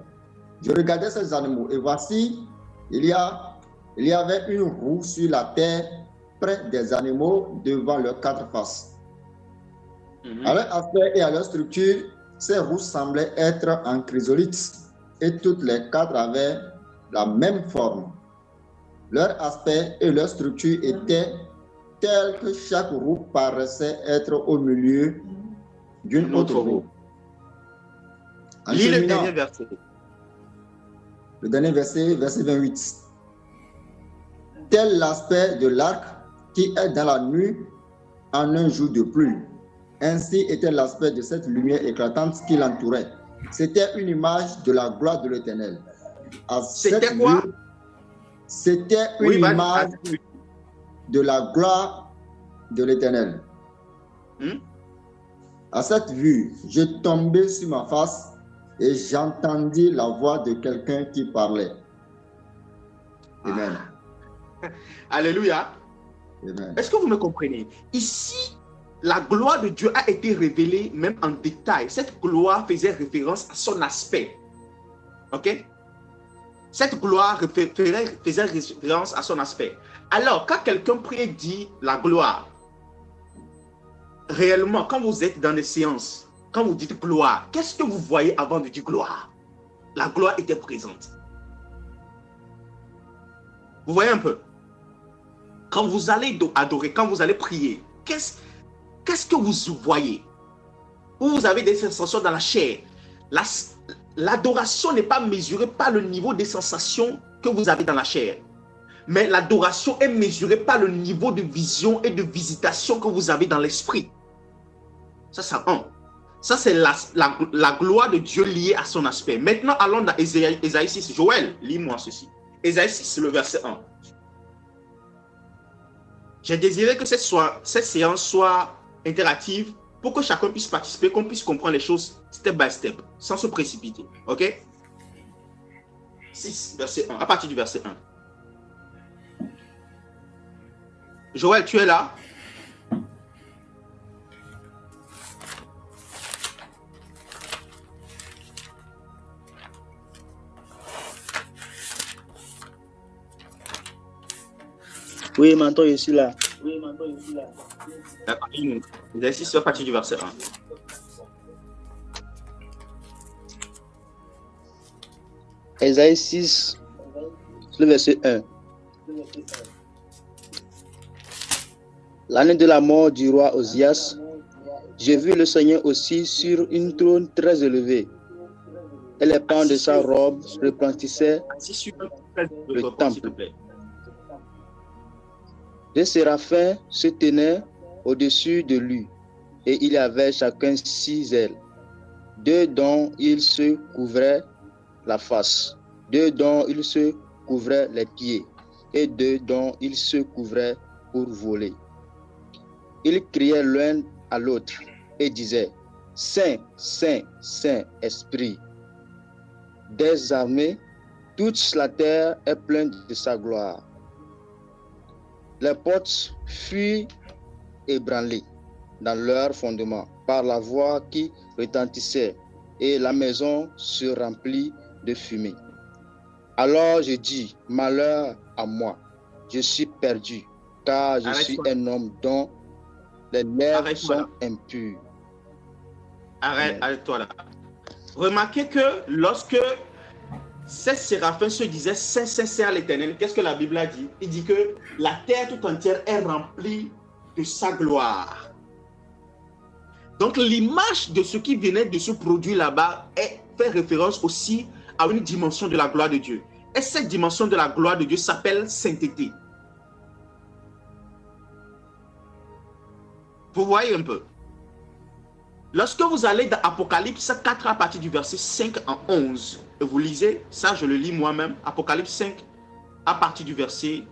Je regardais ces animaux et voici, il y avait une roue sur la terre près des animaux devant leurs 4 faces. À leur aspect et à leur structure, ces roues semblaient être en chrysolite et toutes les 4 avaient la même forme. Leur aspect et leur structure étaient tels que chaque roue paraissait être au milieu d'une autre roue. Lis le dernier verset. Le dernier verset, verset 28. Tel l'aspect de l'arc qui est dans la nuit en un jour de pluie. Ainsi était l'aspect de cette lumière éclatante qui l'entourait. C'était une image de la gloire de l'Éternel. C'était quoi? C'était une image de la gloire de l'Éternel. À cette vue, je tombais sur ma face et j'entendis la voix de quelqu'un qui parlait. Amen. Alléluia. Amen. Est-ce que vous me comprenez? Ici, la gloire de Dieu a été révélée même en détail. Cette gloire faisait référence à son aspect. Ok? Cette gloire faisait référence à son aspect. Alors, quand quelqu'un prie et dit la gloire, réellement, quand vous êtes dans des séances, quand vous dites gloire, qu'est-ce que vous voyez avant de dire gloire? La gloire était présente. Vous voyez un peu? Quand vous allez adorer, quand vous allez prier, qu'est-ce que vous voyez? Vous avez des sensations dans la chair. L'adoration n'est pas mesurée par le niveau des sensations que vous avez dans la chair. Mais l'adoration est mesurée par le niveau de vision et de visitation que vous avez dans l'esprit. Ça, c'est la gloire de Dieu liée à son aspect. Maintenant, allons dans Ésaïe 6. Joël, lis-moi ceci. Ésaïe 6, le verset 1. J'ai désiré que cette séance soit interactive pour que chacun puisse participer, qu'on puisse comprendre les choses step by step, sans se précipiter. OK? 6, verset 1. À partir du verset 1. Joël, tu es là? Oui, maintenant je suis là. D'accord. L'exercice à partir du verset 1. Ésaïe 6, le verset 1. L'année de la mort du roi Osias, j'ai vu le Seigneur aussi sur une trône très élevée, et les pans de sa robe replentissaient le temple. Des séraphins se tenaient au-dessus de lui, et il y avait chacun 6 ailes, 2 dont il se couvrait la face, 2 dont il se couvrait les pieds, et 2 dont il se couvrait pour voler. Ils criaient l'un à l'autre et disaient: Saint, Saint, Saint Esprit des armées, toute la terre est pleine de sa gloire. Les portes furent ébranlées dans leur fondement par la voix qui retentissait, et la maison se remplit de fumée. Alors je dis: malheur à moi, je suis perdu, car je suis un homme dont les lèvres sont impures. Arrête-toi là. Remarquez que lorsque ces séraphins se disaient Saint, Saint, Saint à l'Éternel, qu'est-ce que la Bible a dit? Il dit que la terre tout entière est remplie de sa gloire. Donc l'image de ce qui venait de se produire là-bas fait référence aussi à une dimension de la gloire de Dieu. Et cette dimension de la gloire de Dieu s'appelle sainteté. Vous voyez un peu. Lorsque vous allez dans Apocalypse 4 à partir du verset 5 à 11, et vous lisez, ça je le lis moi-même, Apocalypse 5 à partir du verset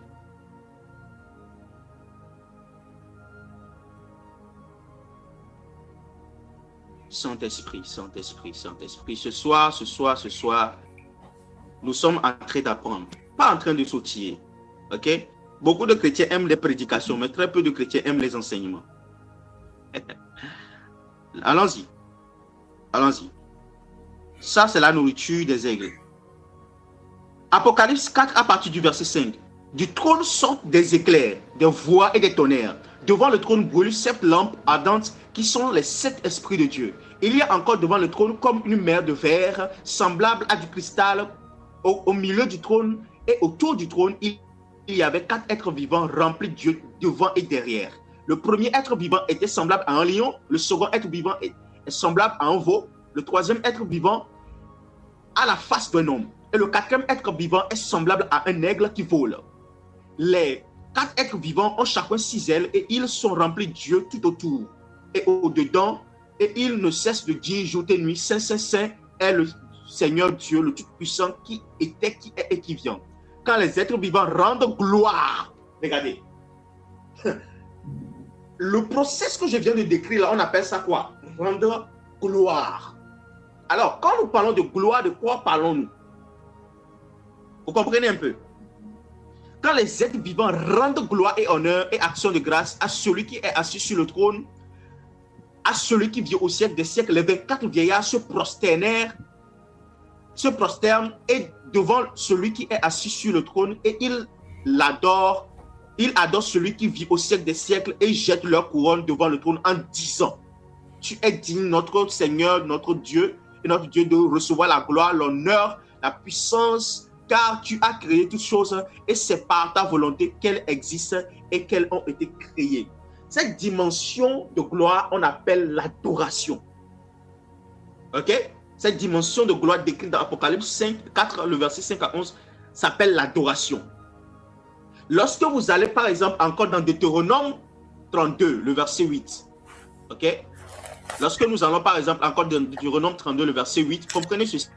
Saint-Esprit, Saint-Esprit, Saint-Esprit. Ce soir, nous sommes en train d'apprendre, pas en train de sautiller. Ok? Beaucoup de chrétiens aiment les prédications, mais très peu de chrétiens aiment les enseignements. Allons-y. Allons-y. Ça, c'est la nourriture des aigles. Apocalypse 4 à partir du verset 5. Du trône sortent des éclairs, des voix et des tonnerres. Devant le trône brûlent 7 lampes ardentes qui sont les 7 esprits de Dieu. Il y a encore devant le trône comme une mer de verre semblable à du cristal. Au milieu du trône et autour du trône, il y avait 4 êtres vivants remplis de Dieu devant et derrière. Le premier être vivant était semblable à un lion, le second être vivant est semblable à un veau, le troisième être vivant a la face d'un homme, et le quatrième être vivant est semblable à un aigle qui vole. Les 4 êtres vivants ont chacun 6 ailes et ils sont remplis de Dieu tout autour et au-dedans, et ils ne cessent de dire jour et nuit, Saint, Saint, Saint est le Seigneur Dieu, le Tout-Puissant, qui était, qui est et qui vient. Quand les êtres vivants rendent gloire, regardez, le processus que je viens de décrire là, on appelle ça quoi? Rendre gloire. Alors, quand nous parlons de gloire, de quoi parlons-nous? Vous comprenez un peu? Quand les êtres vivants rendent gloire et honneur et action de grâce à celui qui est assis sur le trône, à celui qui vit au siècle des siècles, les 24 vieillards se prosternent et devant celui qui est assis sur le trône et ils l'adorent. Ils adorent celui qui vit au siècle des siècles et jettent leur couronne devant le trône en disant: tu es digne, notre Seigneur, notre Dieu, et notre Dieu, de recevoir la gloire, l'honneur, la puissance, car tu as créé toutes choses et c'est par ta volonté qu'elles existent et qu'elles ont été créées. Cette dimension de gloire, on appelle l'adoration. Ok? Cette dimension de gloire décrite dans Apocalypse 4, le verset 5 à 11, s'appelle l'adoration. Lorsque vous allez par exemple encore dans Deutéronome 32, le verset 8, ok? Lorsque nous allons par exemple encore dans Deutéronome 32, le verset 8, comprenez ceci.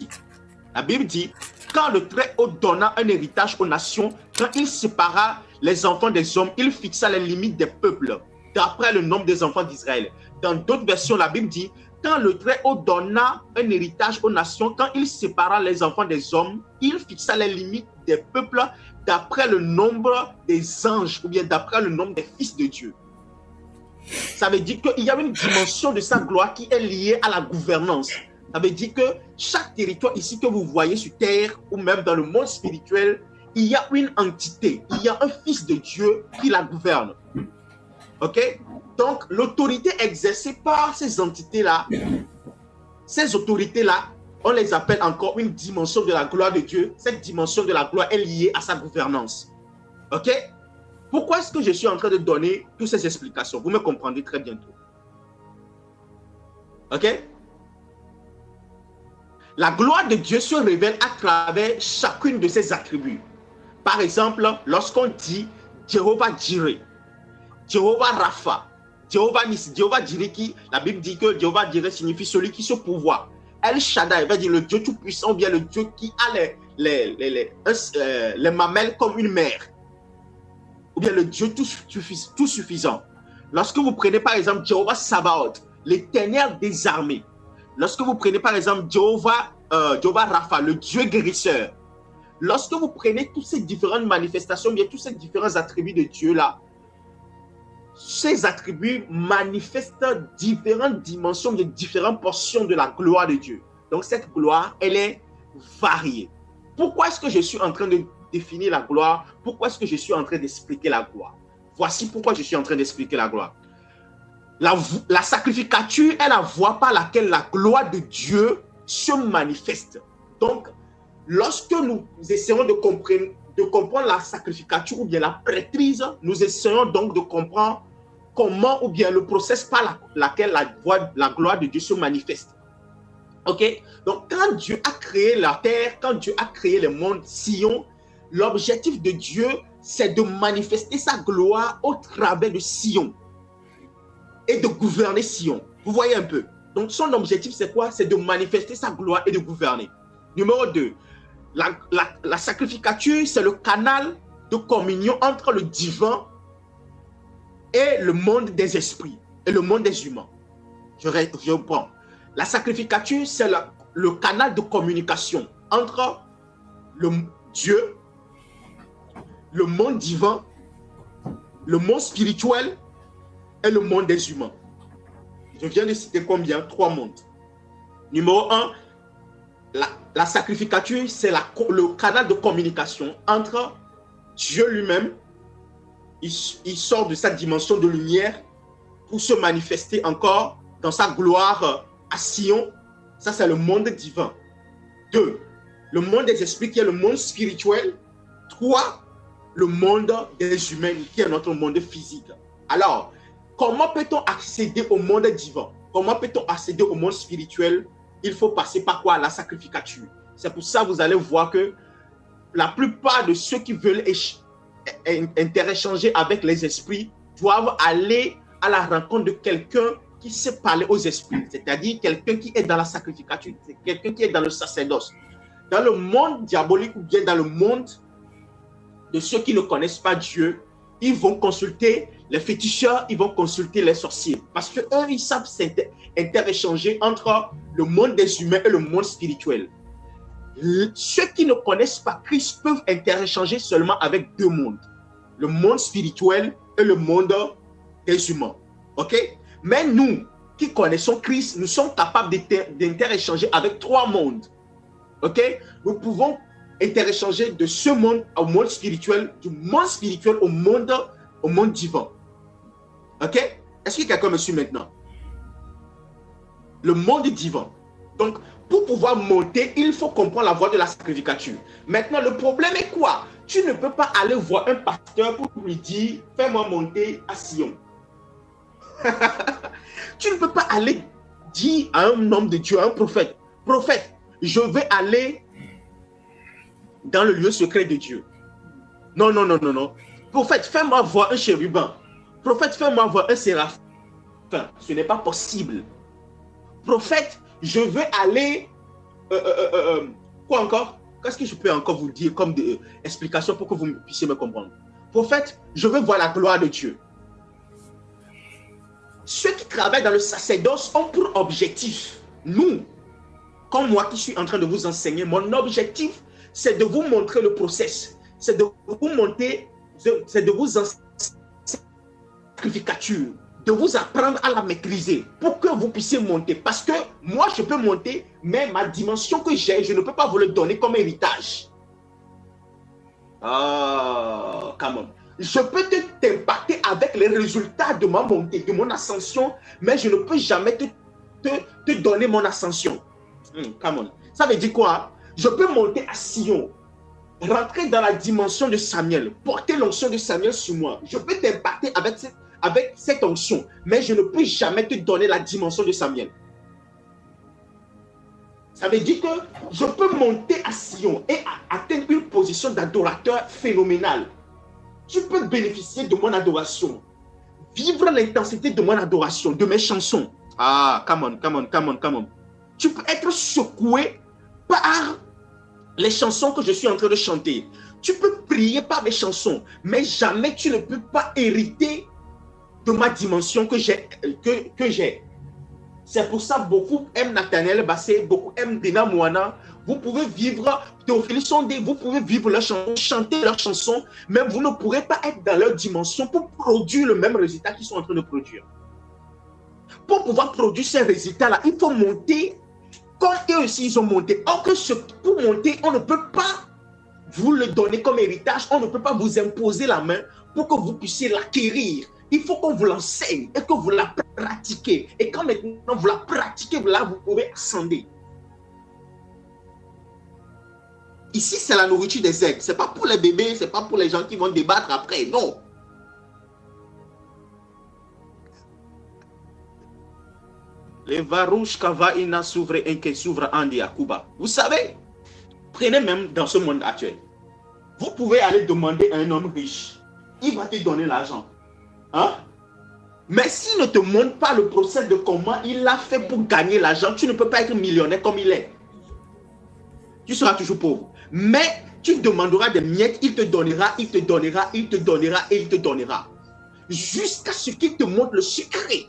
La Bible dit: quand le Très-Haut donna un héritage aux nations, quand il sépara les enfants des hommes, il fixa les limites des peuples d'après le nombre des enfants d'Israël. Dans d'autres versions, la Bible dit: quand le Très-Haut donna un héritage aux nations, quand il sépara les enfants des hommes, il fixa les limites des peuples d'après le nombre des anges ou bien d'après le nombre des fils de Dieu. Ça veut dire qu'il y a une dimension de sa gloire qui est liée à la gouvernance. Ça veut dire que chaque territoire ici que vous voyez sur terre ou même dans le monde spirituel, il y a une entité, il y a un fils de Dieu qui la gouverne. Ok? Donc, l'autorité exercée par ces entités-là, ces autorités-là, on les appelle encore une dimension de la gloire de Dieu. Cette dimension de la gloire est liée à sa gouvernance. Ok? Pourquoi est-ce que je suis en train de donner toutes ces explications? Vous me comprendrez très bientôt. Ok? La gloire de Dieu se révèle à travers chacune de ses attributs. Par exemple, lorsqu'on dit Jéhovah Jireh, Jéhovah Rapha, Jéhovah Nissi, Jéhovah Jireh, qui, la Bible dit que Jéhovah Jireh signifie celui qui se pourvoit. El Shaddai veut dire le Dieu tout-puissant, ou bien le Dieu qui a les mamelles comme une mère. Ou bien le Dieu tout suffisant. Lorsque vous prenez par exemple Jéhovah Sabaoth, l'Éternel des armées. Lorsque vous prenez par exemple Jéhovah Rapha, le Dieu guérisseur. Lorsque vous prenez toutes ces différentes manifestations, bien tous ces différents attributs de Dieu là, ces attributs manifestent différentes dimensions, de différentes portions de la gloire de Dieu. Donc cette gloire, elle est variée. Pourquoi est-ce que je suis en train de définir la gloire? Pourquoi est-ce que je suis en train d'expliquer la gloire? Voici pourquoi je suis en train d'expliquer la gloire. La sacrificature est la voie par laquelle la gloire de Dieu se manifeste. Donc, lorsque nous essayons de comprendre la sacrificature ou bien la prêtrise, nous essayons donc de comprendre comment ou bien le process par laquelle la gloire de Dieu se manifeste. Ok? Donc, quand Dieu a créé la terre, quand Dieu a créé le monde Sion, l'objectif de Dieu, c'est de manifester sa gloire au travers de Sion. et de gouverner Sion. Vous voyez un peu. Donc son objectif, c'est quoi? C'est de manifester sa gloire et de gouverner. Numéro 2, la sacrificature, c'est le canal de communion entre le divin et le monde des esprits et le monde des humains. Je reprends. La sacrificature, c'est le canal de communication entre le Dieu, le monde divin, le monde spirituel et le monde des humains. Je viens de citer combien? 3 mondes. Numéro 1, la sacrificature, c'est le canal de communication entre Dieu lui-même. Il sort de sa dimension de lumière pour se manifester encore dans sa gloire à Sion. Ça, c'est le monde divin. 2, le monde des esprits qui est le monde spirituel. 3, le monde des humains qui est notre monde physique. Alors, comment peut-on accéder au monde divin? Comment peut-on accéder au monde spirituel? Il faut passer par quoi? La sacrificature. C'est pour ça que vous allez voir que la plupart de ceux qui veulent interéchanger avec les esprits doivent aller à la rencontre de quelqu'un qui sait parler aux esprits, c'est-à-dire quelqu'un qui est dans la sacrificature, quelqu'un qui est dans le sacerdoce. Dans le monde diabolique ou bien dans le monde de ceux qui ne connaissent pas Dieu, ils vont consulter les féticheurs, ils vont consulter les sorciers. Parce qu'eux, ils savent interéchanger entre le monde des humains et le monde spirituel. Ceux qui ne connaissent pas Christ peuvent interéchanger seulement avec 2 mondes. Le monde spirituel et le monde des humains. OK? Mais nous, qui connaissons Christ, nous sommes capables d'interéchanger avec 3 mondes. OK? Nous pouvons interéchanger de ce monde au monde spirituel, du monde spirituel au monde divin. OK? Est-ce que quelqu'un me suit maintenant? Le monde divin. Donc, pour pouvoir monter, il faut comprendre la voie de la sacrificature. Maintenant, le problème est quoi? Tu ne peux pas aller voir un pasteur pour lui dire « Fais-moi monter à Sion ». Tu ne peux pas aller dire à un homme de Dieu, à un prophète, « Prophète, je vais aller dans le lieu secret de Dieu. » Non, non, non, non, non. Prophète, fais-moi voir un chérubin. Prophète, fais-moi voir un séraphin. Ce n'est pas possible. Prophète, je vais aller... quoi encore? Qu'est-ce que je peux encore vous dire comme explication pour que vous puissiez me comprendre? Prophète, je veux voir la gloire de Dieu. Ceux qui travaillent dans le sacerdoce ont pour objectif, nous, comme moi qui suis en train de vous enseigner, mon objectif, c'est de vous montrer le process. C'est de vous montrer, c'est de vous enseigner sacrificature, de vous apprendre à la maîtriser pour que vous puissiez monter. Parce que moi, je peux monter, mais ma dimension que j'ai, je ne peux pas vous le donner comme héritage. Oh, come on. Je peux t'impacter avec les résultats de ma montée, de mon ascension, mais je ne peux jamais te donner mon ascension. Come on. Ça veut dire quoi? Je peux monter à Sion, rentrer dans la dimension de Samuel, porter l'onction de Samuel sur moi. Je peux t'impacter avec cette onction, mais je ne peux jamais te donner la dimension de Samuel. Ça veut dire que je peux monter à Sion et atteindre une position d'adorateur phénoménale. Tu peux bénéficier de mon adoration, vivre l'intensité de mon adoration, de mes chansons. Ah, come on, come on, come on, come on. Tu peux être secoué par les chansons que je suis en train de chanter. Tu peux prier par mes chansons, mais jamais tu ne peux pas hériter de ma dimension que j'ai. C'est pour ça beaucoup aiment Nathaniel Bassé, beaucoup aiment Dina Moana. Vous pouvez vivre Théophile Sondé, vous pouvez vivre leurs chansons, chanter leurs chansons, mais vous ne pourrez pas être dans leur dimension pour produire le même résultat qu'ils sont en train de produire. Pour pouvoir produire ces résultats-là, il faut monter comme eux aussi ils ont monté. Or que pour monter, on ne peut pas vous le donner comme héritage, on ne peut pas vous imposer la main pour que vous puissiez l'acquérir. Il faut qu'on vous l'enseigne et que vous la pratiquez. Et quand maintenant vous la pratiquez, là, vous pouvez ascender. Ici, c'est la nourriture des aigles. Ce n'est pas pour les bébés, ce n'est pas pour les gens qui vont débattre après. Non. Les varouches kava ina s'ouvre enke s'ouvre andi akuba. Vous savez, prenez même dans ce monde actuel. Vous pouvez aller demander à un homme riche. Il va te donner l'argent. Hein? Mais s'il ne te montre pas le procès de comment il l'a fait pour gagner l'argent, tu ne peux pas être millionnaire comme il est. Tu seras toujours pauvre. Mais tu demanderas des miettes, il te donnera, il te donnera, il te donnera et il te donnera. Jusqu'à ce qu'il te montre le secret.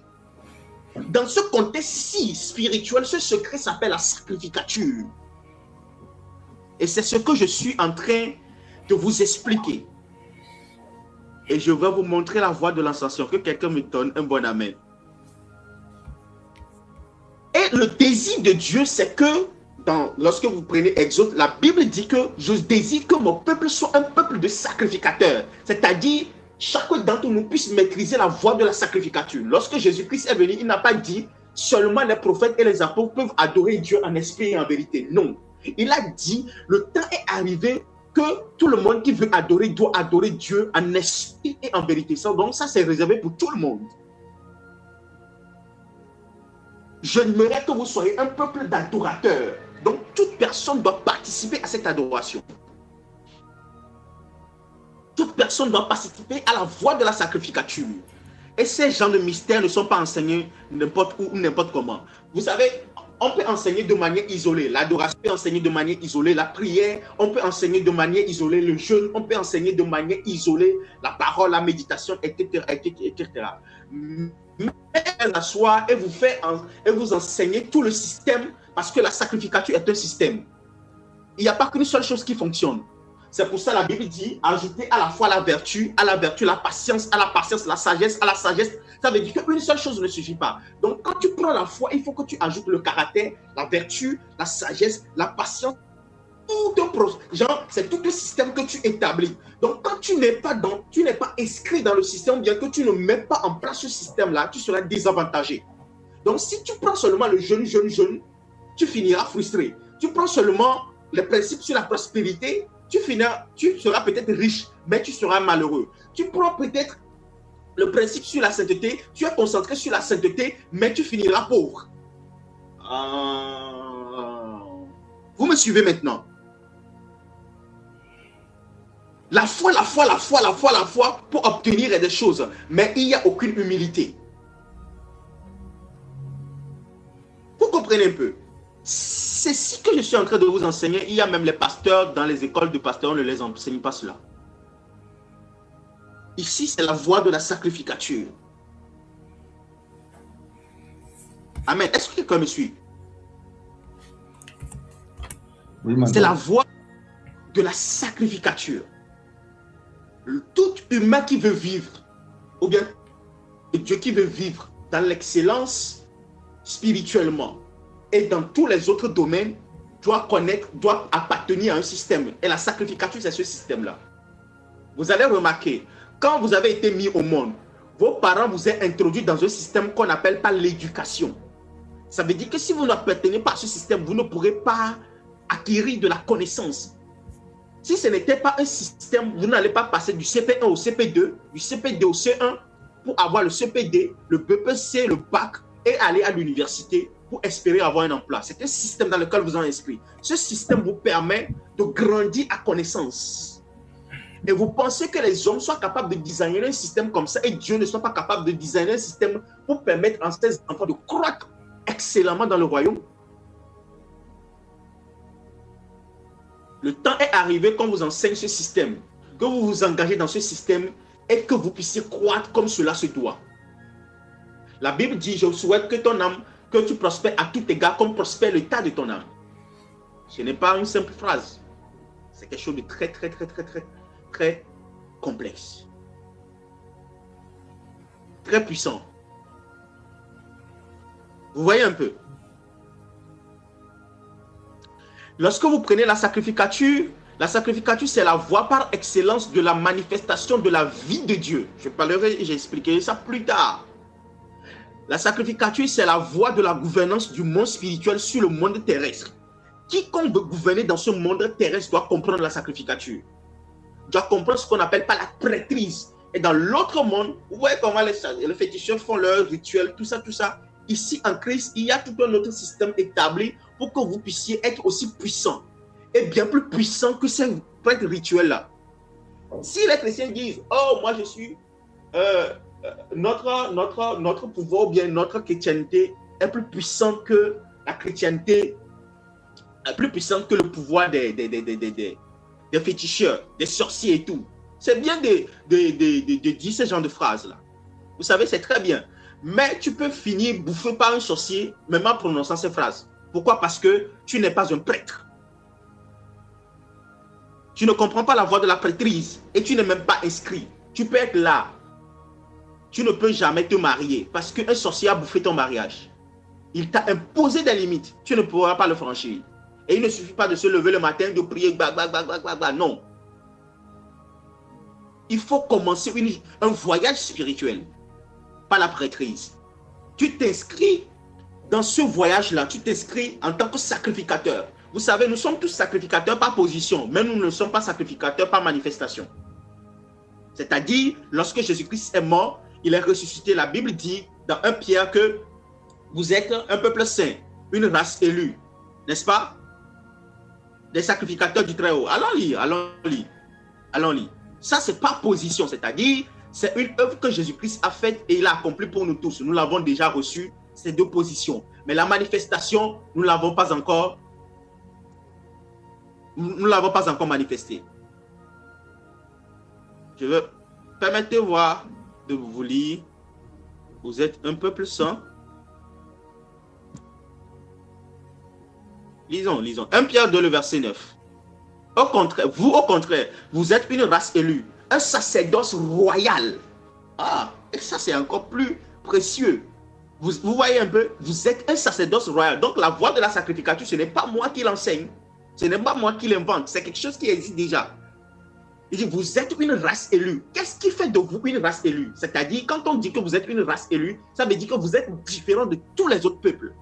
Dans ce contexte-ci spirituel, ce secret s'appelle la sacrificature. Et c'est ce que je suis en train de vous expliquer. Et je vais vous montrer la voie de l'ascension. Que quelqu'un me donne un bon amen. Et le désir de Dieu, c'est que, lorsque vous prenez Exode, la Bible dit que je désire que mon peuple soit un peuple de sacrificateurs. C'est-à-dire, chacun d'entre nous puisse maîtriser la voie de la sacrificature. Lorsque Jésus-Christ est venu, il n'a pas dit seulement les prophètes et les apôtres peuvent adorer Dieu en esprit et en vérité. Non. Il a dit, le temps est arrivé que tout le monde qui veut adorer doit adorer Dieu en esprit et en vérité. Donc ça, c'est réservé pour tout le monde. J'aimerais que vous soyez un peuple d'adorateurs. Donc toute personne doit participer à cette adoration. Toute personne doit participer à la voie de la sacrificature. Et ces genres de mystères ne sont pas enseignés n'importe où ou n'importe comment. Vous savez, on peut enseigner de manière isolée. L'adoration peut enseigner de manière isolée. La prière, on peut enseigner de manière isolée. Le jeûne, on peut enseigner de manière isolée. La parole, la méditation, etc. Mais s'asseoir et vous enseigner tout le système parce que la sacrificature est un système. Il n'y a pas qu'une seule chose qui fonctionne. C'est pour ça que la Bible dit ajouter à la foi la vertu la patience, à la patience la sagesse, à la sagesse. Ça veut dire qu'une seule chose ne suffit pas. Donc quand tu prends la foi, il faut que tu ajoutes le caractère, la vertu, la sagesse, la patience. C'est tout un système que tu établis. Donc quand tu n'es pas inscrit dans le système, bien que tu ne mets pas en place ce système-là, tu seras désavantagé. Donc si tu prends seulement le jeûne, tu finiras frustré. Tu prends seulement les principes sur la prospérité, tu seras peut-être riche, mais tu seras malheureux. Tu prends peut-être le principe sur la sainteté, tu es concentré sur la sainteté, mais tu finiras pauvre. Vous me suivez maintenant? La foi pour obtenir des choses, mais il n'y a aucune humilité. Vous comprenez un peu? C'est ce que je suis en train de vous enseigner. Il y a même les pasteurs, dans les écoles de pasteurs, on ne les enseigne pas cela. Ici, c'est la voie de la sacrificature. Amen. Est-ce que quelqu'un me suit? Oui, c'est la voie de la sacrificature. Tout humain qui veut vivre, ou bien Dieu qui veut vivre dans l'excellence spirituellement et dans tous les autres domaines, doit appartenir à un système. Et la sacrificature, c'est ce système-là. Vous allez remarquer, quand vous avez été mis au monde, vos parents vous ont introduit dans un système qu'on n'appelle pas l'éducation. Ça veut dire que si vous n'appartenez pas à ce système, vous ne pourrez pas acquérir de la connaissance. Si ce n'était pas un système, vous n'allez pas passer du CP1 au CP2, du CP2 au C1 pour avoir le CPD, le BPC, le bac et aller à l'université pour espérer avoir un emploi. C'est un système dans lequel vous êtes inscrit. Ce système vous permet de grandir à connaissance. Et vous pensez que les hommes soient capables de designer un système comme ça et Dieu ne soit pas capable de designer un système pour permettre à ces enfants de croître excellemment dans le royaume? Le temps est arrivé quand vous enseigne ce système, que vous vous engagez dans ce système et que vous puissiez croître comme cela se doit. La Bible dit, je souhaite que ton âme, que tu prospères à tout égard comme prospère l'état de ton âme. Ce n'est pas une simple phrase. C'est quelque chose de très complexe. Très puissant. Vous voyez un peu? Lorsque vous prenez la sacrificature, c'est la voie par excellence de la manifestation de la vie de Dieu. Je parlerai et j'expliquerai ça plus tard. La sacrificature, c'est la voie de la gouvernance du monde spirituel sur le monde terrestre. Quiconque veut gouverner dans ce monde terrestre doit comprendre la sacrificature. Doit comprendre ce qu'on appelle pas la prêtrise. Et dans l'autre monde, vous voyez comment les féticheurs font leur rituel, tout ça. Ici, en Christ, il y a tout un autre système établi pour que vous puissiez être aussi puissant et bien plus puissant que ces prêtres rituels-là. Si les chrétiens disent, oh, moi je suis notre pouvoir ou bien notre chrétienté est plus puissante que la chrétienté, plus puissante que le pouvoir des féticheurs, des sorciers et tout. C'est bien de dire ce genre de phrases-là. Vous savez, c'est très bien. Mais tu peux finir bouffé par un sorcier, même en prononçant ces phrases. Pourquoi? Parce que tu n'es pas un prêtre. Tu ne comprends pas la voix de la prêtrise et tu n'es même pas inscrit. Tu peux être là. Tu ne peux jamais te marier parce qu'un sorcier a bouffé ton mariage. Il t'a imposé des limites. Tu ne pourras pas le franchir. Et il ne suffit pas de se lever le matin, de prier, non. Il faut commencer un voyage spirituel, pas la prêtrise. Tu t'inscris dans ce voyage-là, tu t'inscris en tant que sacrificateur. Vous savez, nous sommes tous sacrificateurs par position, mais nous ne sommes pas sacrificateurs par manifestation. C'est-à-dire, lorsque Jésus-Christ est mort, il est ressuscité. La Bible dit dans 1 Pierre que vous êtes un peuple saint, une race élue, n'est-ce pas? Des sacrificateurs du Très-Haut. Allons lire, allons lire, allons lire. Ça, c'est par position, c'est-à-dire, c'est une œuvre que Jésus-Christ a faite et il a accompli pour nous tous. Nous l'avons déjà reçu, ces deux positions. Mais la manifestation, nous ne l'avons pas encore. Nous ne l'avons pas encore manifestée. Je veux permettez-moi de vous lire. Vous êtes un peuple saint. Lisons, lisons. 1 Pierre 2, le verset 9. Au contraire, vous êtes une race élue, un sacerdoce royal. Ah, et ça c'est encore plus précieux. Vous voyez un peu, vous êtes un sacerdoce royal. Donc la voie de la sacrificature, ce n'est pas moi qui l'enseigne. Ce n'est pas moi qui l'invente. C'est quelque chose qui existe déjà. Il dit, vous êtes une race élue. Qu'est-ce qui fait de vous une race élue? C'est-à-dire, quand on dit que vous êtes une race élue, ça veut dire que vous êtes différent de tous les autres peuples.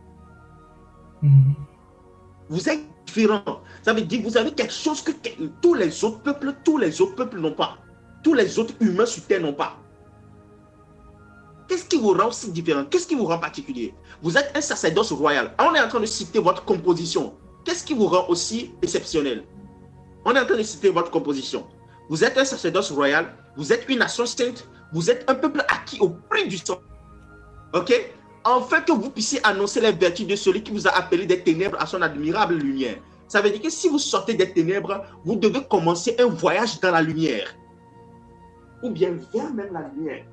Vous êtes différent. Ça veut dire que vous avez quelque chose que tous les autres peuples n'ont pas. Tous les autres humains sur Terre n'ont pas. Qu'est-ce qui vous rend si différent? Qu'est-ce qui vous rend particulier? Vous êtes un sacerdoce royal. On est en train de citer votre composition. Qu'est-ce qui vous rend aussi exceptionnel? On est en train de citer votre composition. Vous êtes un sacerdoce royal, vous êtes une nation sainte, vous êtes un peuple acquis au prix du sang. Ok? Afin que vous puissiez annoncer les vertus de celui qui vous a appelé des ténèbres à son admirable lumière. Ça veut dire que si vous sortez des ténèbres, vous devez commencer un voyage dans la lumière. Ou bien vers même la lumière.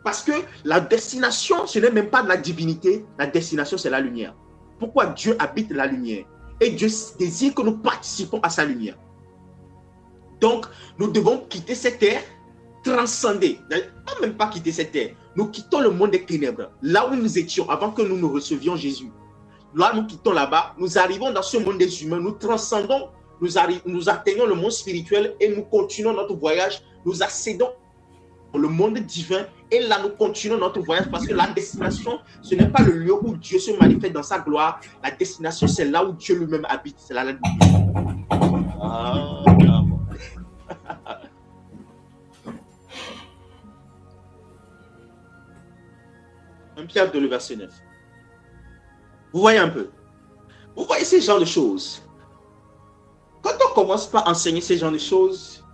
Parce que la destination, ce n'est même pas de la divinité, la destination, c'est la lumière. Pourquoi Dieu habite la lumière? Et Dieu désire que nous participons à sa lumière. Donc, nous devons quitter cette terre, transcender. Même pas quitter cette terre. Nous quittons le monde des ténèbres, là où nous étions avant que nous recevions Jésus. Là, nous quittons là-bas, nous arrivons dans ce monde des humains, nous transcendons, nous atteignons le monde spirituel et nous continuons notre voyage, nous accédons le monde divin et là nous continuons notre voyage parce que la destination, ce n'est pas le lieu où Dieu se manifeste dans sa gloire. La destination, c'est là où Dieu lui-même habite. C'est là. Un Pierre 2, le verset 9. Vous voyez un peu. Vous voyez ces genres de choses. Quand on commence par enseigner ces genres de choses,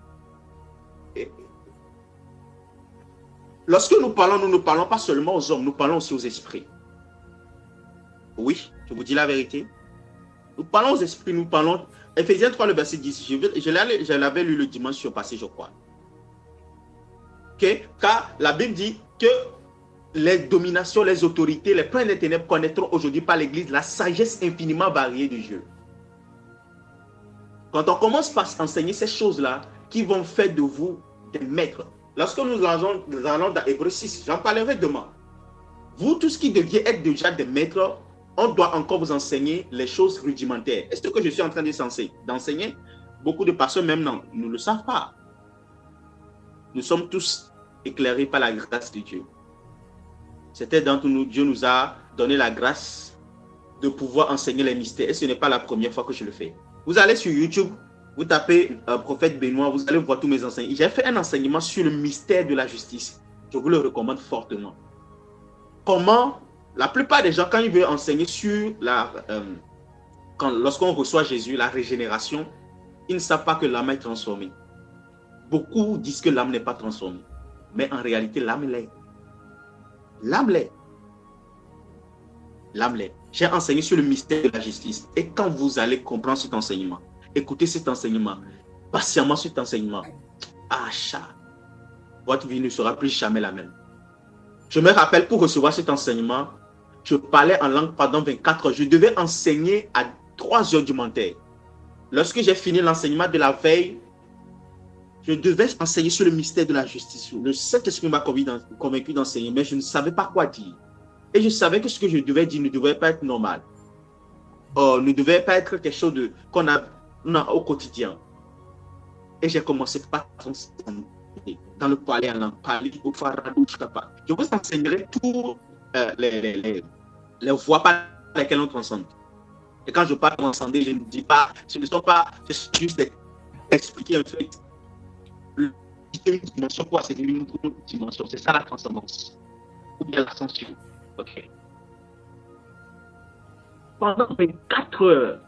lorsque nous ne parlons pas seulement aux hommes, nous parlons aussi aux esprits. Oui, je vous dis la vérité. Nous parlons aux esprits, nous parlons... Éphésiens 3, le verset 10, je l'avais lu le dimanche passé, je crois. Okay? Car la Bible dit que les dominations, les autorités, les princes des ténèbres connaîtront aujourd'hui par l'Église la sagesse infiniment variée de Dieu. Quand on commence par enseigner ces choses-là, qui vont faire de vous des maîtres. Lorsque nous allons dans Hébreux 6, j'en parlerai demain. Vous, tout ce qui devient être déjà des maîtres, on doit encore vous enseigner les choses rudimentaires. Est-ce que je suis en train d'enseigner? Beaucoup de personnes même ne le savent pas. Nous sommes tous éclairés par la grâce de Dieu. C'était d'entre nous, Dieu nous a donné la grâce de pouvoir enseigner les mystères. Et ce n'est pas la première fois que je le fais. Vous allez sur YouTube, vous tapez prophète Benoît, vous allez voir tous mes enseignements. J'ai fait un enseignement sur le mystère de la justice. Je vous le recommande fortement. Comment la plupart des gens, quand ils veulent enseigner sur lorsqu'on reçoit Jésus, la régénération, ils ne savent pas que l'âme est transformée. Beaucoup disent que l'âme n'est pas transformée. Mais en réalité, l'âme l'est. L'âme l'est. L'âme l'est. J'ai enseigné sur le mystère de la justice. Et quand vous allez comprendre cet enseignement, écoutez cet enseignement, patiemment cet enseignement, votre vie ne sera plus jamais la même. Je me rappelle, pour recevoir cet enseignement, je parlais en langue pendant 24 heures. Je devais enseigner à 3 heures du matin. Lorsque j'ai fini l'enseignement de la veille, je devais enseigner sur le mystère de la justice. Le Saint-Esprit m'a convaincu d'enseigner, mais je ne savais pas quoi dire. Et je savais que ce que je devais dire ne devait pas être normal. Ne devait pas être quelque chose qu'on a au quotidien. Et j'ai commencé par dans le parler en langue. Je vous enseignerai tous les voies par lesquelles on transcende. Et quand je parle de transcender, je ne dis pas, ce ne sont pas, c'est juste d'expliquer en fait une dimension, quoi, c'est une dimension, c'est ça la transcendance. Ou bien l'ascension. Ok. Pendant 24 heures,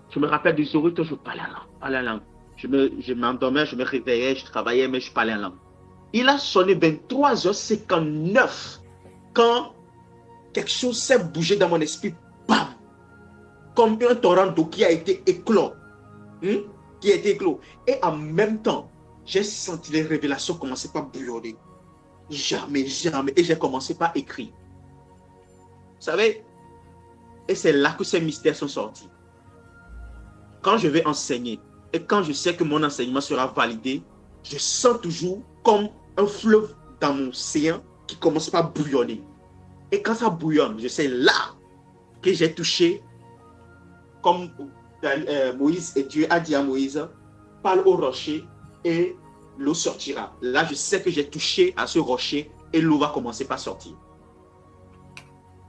je me rappelle du jour où je parlais en langue. Je m'endormais, je me réveillais, je travaillais, mais je parlais en langue. Il a sonné 23h59 quand quelque chose s'est bougé dans mon esprit. Bam! Comme un torrent d'eau qui a été éclos. Qui a été éclos. Et en même temps, j'ai senti les révélations commencer par bouillonner. Jamais. Et j'ai commencé par écrire. Vous savez, et c'est là que ces mystères sont sortis. Quand je vais enseigner, et quand je sais que mon enseignement sera validé, je sens toujours comme un fleuve dans mon océan qui commence par bouillonner. Et quand ça bouillonne, je sais là que j'ai touché, comme Moïse et Dieu a dit à Moïse, parle au rocher et l'eau sortira. Là, je sais que j'ai touché à ce rocher et l'eau va commencer par sortir.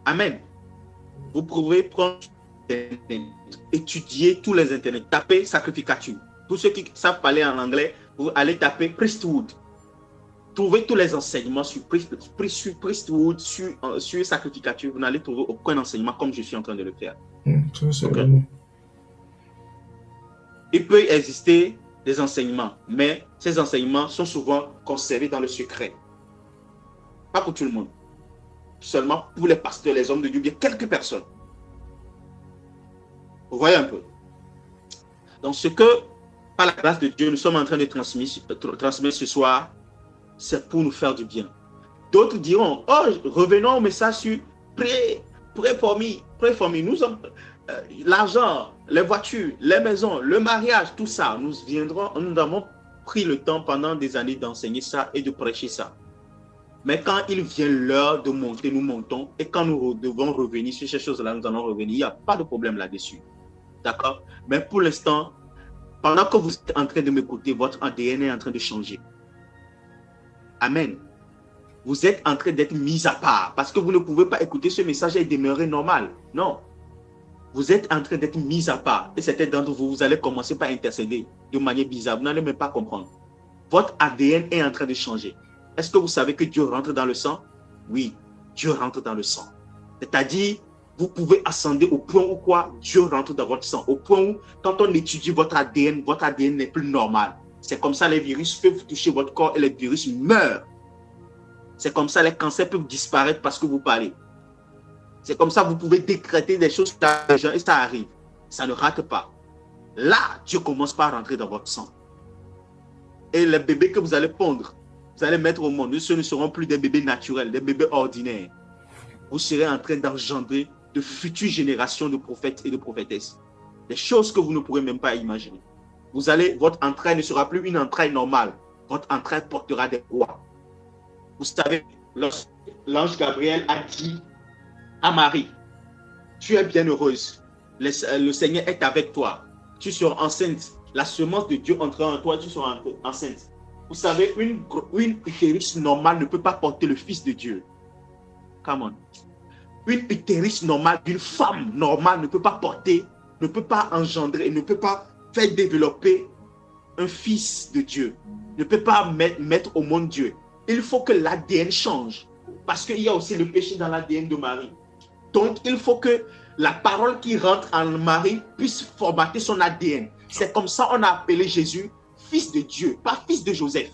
Amen. Vous pouvez prendre étudier tous les internets, taper sacrificature. Tous ceux qui savent parler en anglais, vous allez taper priesthood. Trouvez tous les enseignements sur priesthood, sur sacrificature. Vous n'allez trouver aucun enseignement comme je suis en train de le faire. Okay. Il peut exister des enseignements, mais ces enseignements sont souvent conservés dans le secret. Pas pour tout le monde. Seulement pour les pasteurs, les hommes de Dieu, bien quelques personnes. Vous voyez un peu. Donc ce que, par la grâce de Dieu, nous sommes en train de transmettre ce soir, c'est pour nous faire du bien. D'autres diront, oh, revenons au message sur pray for me. Nous sommes l'argent, les voitures, les maisons, le mariage, tout ça. Nous avons pris le temps pendant des années d'enseigner ça et de prêcher ça. Mais quand il vient l'heure de monter, nous montons. Et quand nous devons revenir sur ces choses-là, nous allons revenir. Il n'y a pas de problème là-dessus. D'accord? Mais pour l'instant, pendant que vous êtes en train de m'écouter, votre ADN est en train de changer. Amen. Vous êtes en train d'être mis à part. Parce que vous ne pouvez pas écouter ce message et demeurer normal. Non. Vous êtes en train d'être mis à part. Et certains d'entre vous, vous allez commencer par intercéder de manière bizarre. Vous n'allez même pas comprendre. Votre ADN est en train de changer. Est-ce que vous savez que Dieu rentre dans le sang? Oui, Dieu rentre dans le sang. C'est-à-dire, vous pouvez ascender au point où quoi? Dieu rentre dans votre sang. Au point où, quand on étudie votre ADN n'est plus normal. C'est comme ça les virus peuvent toucher votre corps et les virus meurent. C'est comme ça les cancers peuvent disparaître parce que vous parlez. C'est comme ça vous pouvez décréter des choses et ça arrive. Ça ne rate pas. Là, Dieu commence par rentrer dans votre sang. Et les bébés que vous allez pondre, vous allez mettre au monde, ce ne seront plus des bébés naturels, des bébés ordinaires. Vous serez en train d'engendrer de futures générations de prophètes et de prophétesses. Des choses que vous ne pourrez même pas imaginer. Votre entraille ne sera plus une entraille normale. Votre entraille portera des rois. Vous savez, l'ange Gabriel a dit à Marie, tu es bienheureuse. Le Seigneur est avec toi. Tu seras enceinte. La semence de Dieu entrera en toi, tu seras enceinte. Vous savez, une utérus normale ne peut pas porter le Fils de Dieu. Come on. Une utérus normale d'une femme normale ne peut pas porter, ne peut pas engendrer, ne peut pas faire développer un Fils de Dieu. Ne peut pas mettre au monde Dieu. Il faut que l'ADN change. Parce qu'il y a aussi le péché dans l'ADN de Marie. Donc, il faut que la parole qui rentre en Marie puisse formater son ADN. C'est comme ça qu'on a appelé Jésus Fils de Dieu, pas Fils de Joseph.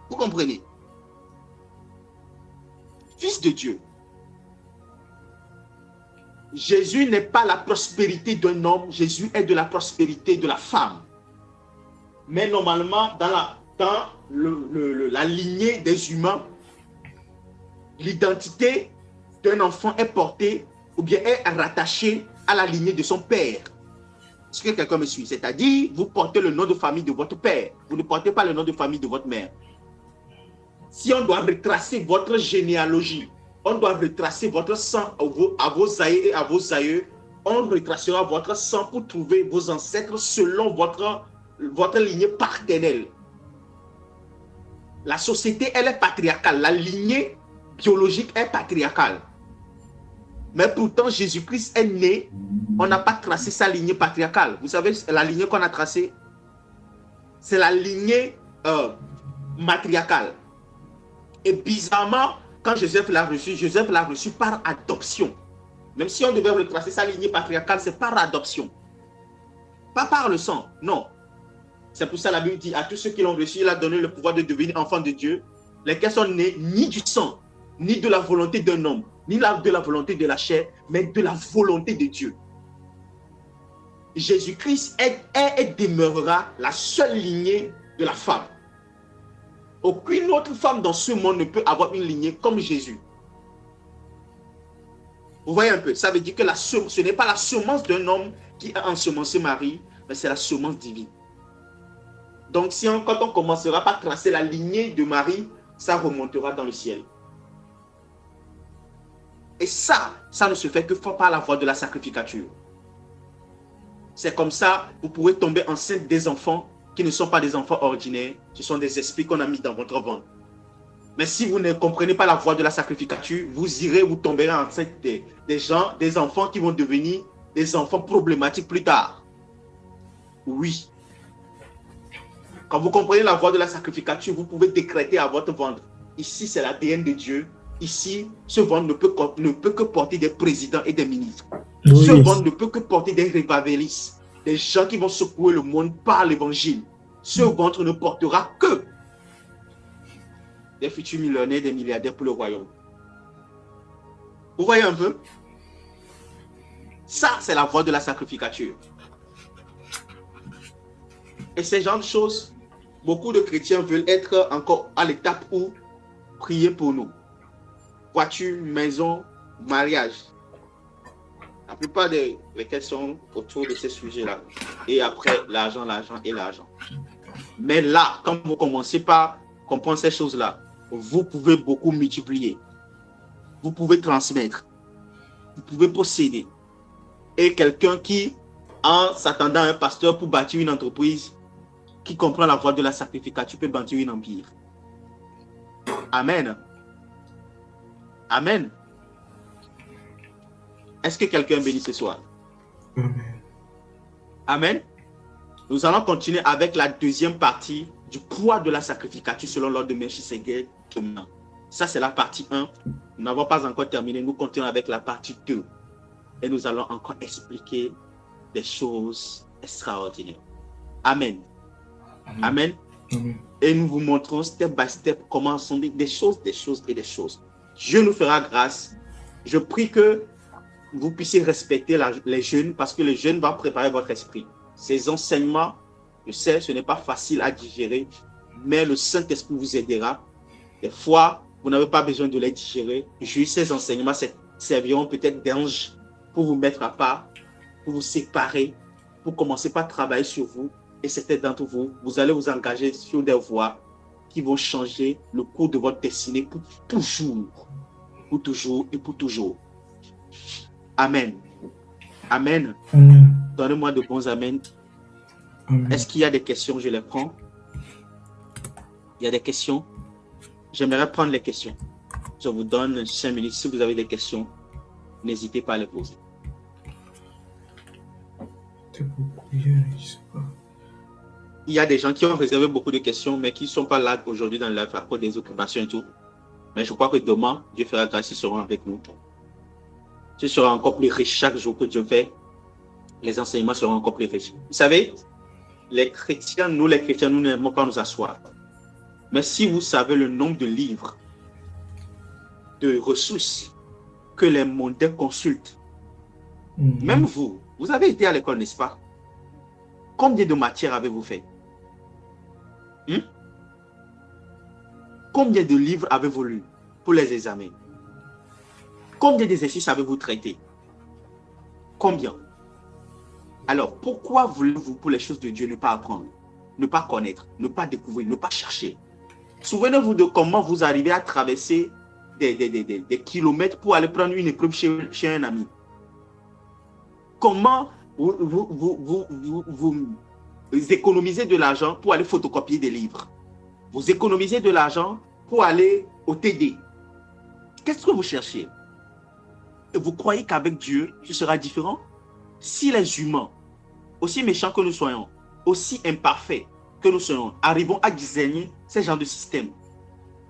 Vous comprenez? fils de Dieu. Jésus n'est pas la prospérité d'un homme, Jésus est de la prospérité de la femme. Mais normalement, dans la lignée des humains, l'identité d'un enfant est portée ou bien est rattachée à la lignée de son père. Est-ce que quelqu'un me suit? C'est-à-dire, vous portez le nom de famille de votre père, vous ne portez pas le nom de famille de votre mère. Si on doit retracer votre généalogie, on doit retracer votre sang à vos aïeux et à vos aïeux, on retracera votre sang pour trouver vos ancêtres selon votre lignée paternelle. La société, elle est patriarcale. La lignée biologique est patriarcale. Mais pourtant, Jésus-Christ est né, on n'a pas tracé sa lignée patriarcale. Vous savez, la lignée qu'on a tracée, c'est la lignée matriarcale. Et bizarrement, quand Joseph l'a reçu par adoption. Même si on devait retracer sa lignée patriarcale, c'est par adoption. Pas par le sang, non. C'est pour ça que la Bible dit à tous ceux qui l'ont reçu, il a donné le pouvoir de devenir enfants de Dieu, lesquels sont nés ni du sang, ni de la volonté d'un homme, ni de la volonté de la chair, mais de la volonté de Dieu. Jésus-Christ est et demeurera la seule lignée de la femme. Aucune autre femme dans ce monde ne peut avoir une lignée comme Jésus. Vous voyez un peu, ça veut dire que ce n'est pas la semence d'un homme qui a ensemencé Marie, mais c'est la semence divine. Donc, quand on commencera par tracer la lignée de Marie, ça remontera dans le ciel. Et ça ne se fait que par la voie de la sacrificature. C'est comme ça, vous pouvez tomber enceinte des enfants qui ne sont pas des enfants ordinaires, ce sont des esprits qu'on a mis dans votre ventre. Mais si vous ne comprenez pas la voie de la sacrificature, vous tomberez enceinte des enfants qui vont devenir des enfants problématiques plus tard. Oui. Quand vous comprenez la voie de la sacrificature, vous pouvez décréter à votre ventre. Ici, c'est l'ADN de Dieu. Ici, ce ventre ne peut que porter des présidents et des ministres. Oui. Ce ventre ne peut que porter des révavélistes, des gens qui vont secouer le monde par l'évangile. Ce ventre ne portera que des futurs millionnaires, des milliardaires pour le royaume. Vous voyez un peu? Ça, c'est la voie de la sacrificature. Et ces genres de choses, beaucoup de chrétiens veulent être encore à l'étape où prier pour nous. Voiture, maison, mariage. La plupart des questions autour de ces sujets-là. Et après, l'argent. Mais là, quand vous commencez par comprendre ces choses-là, vous pouvez beaucoup multiplier. Vous pouvez transmettre. Vous pouvez posséder. Et quelqu'un qui, en s'attendant à un pasteur pour bâtir une entreprise, qui comprend la voie de la sacrificature, peut bâtir un empire. Amen. Amen. Est-ce que quelqu'un bénit ce soir? Amen. Amen. Nous allons continuer avec la deuxième partie du poids de la sacrificature selon l'ordre de Melchisedec. Ça, c'est la partie 1. Nous n'avons pas encore terminé. Nous continuons avec la partie 2. Et nous allons encore expliquer des choses extraordinaires. Amen. Amen. Amen. Et nous vous montrons step by step comment sont des choses. Dieu nous fera grâce. Je prie que vous puissiez respecter les jeûnes parce que le jeûne va préparer votre esprit. Ces enseignements, je sais, ce n'est pas facile à digérer, mais le Saint-Esprit vous aidera. Des fois, vous n'avez pas besoin de les digérer. Juste ces enseignements serviront peut-être d'ange pour vous mettre à part, pour vous séparer, pour commencer par travailler sur vous. Et certains d'entre vous, vous allez vous engager sur des voies qui vont changer le cours de votre destinée pour toujours. Pour toujours et pour toujours. Amen. Amen. Amen. Donnez-moi de bons amen. Amen. Est-ce qu'il y a des questions? Je les prends. Il y a des questions? J'aimerais prendre les questions. Je vous donne 5 minutes. Si vous avez des questions, n'hésitez pas à les poser. Il y a des gens qui ont réservé beaucoup de questions, mais qui ne sont pas là aujourd'hui dans live à cause des occupations et tout. Mais je crois que demain, Dieu fera grâce, ils seront avec nous. Ce sera encore plus riche chaque jour que Dieu fait. Les enseignements seront encore plus riches. Vous savez, les chrétiens, nous n'aimons pas nous asseoir. Mais si vous savez le nombre de livres de ressources que les mondains consultent. Même vous avez été à l'école, n'est-ce pas? Combien de matières avez-vous fait? Combien de livres avez-vous lus pour les examens? Combien d'exercices avez-vous traité? Combien? Alors, pourquoi voulez-vous pour les choses de Dieu ne pas apprendre, ne pas connaître, ne pas découvrir, ne pas chercher? Souvenez-vous de comment vous arrivez à traverser des kilomètres pour aller prendre une épreuve chez un ami. Comment vous économisez de l'argent pour aller photocopier des livres. Vous économisez de l'argent pour aller au TD. Qu'est-ce que vous cherchez? Et vous croyez qu'avec Dieu, ce sera différent? Si les humains, aussi méchants que nous soyons, aussi imparfaits que nous soyons, arrivons à discerner ces genres de systèmes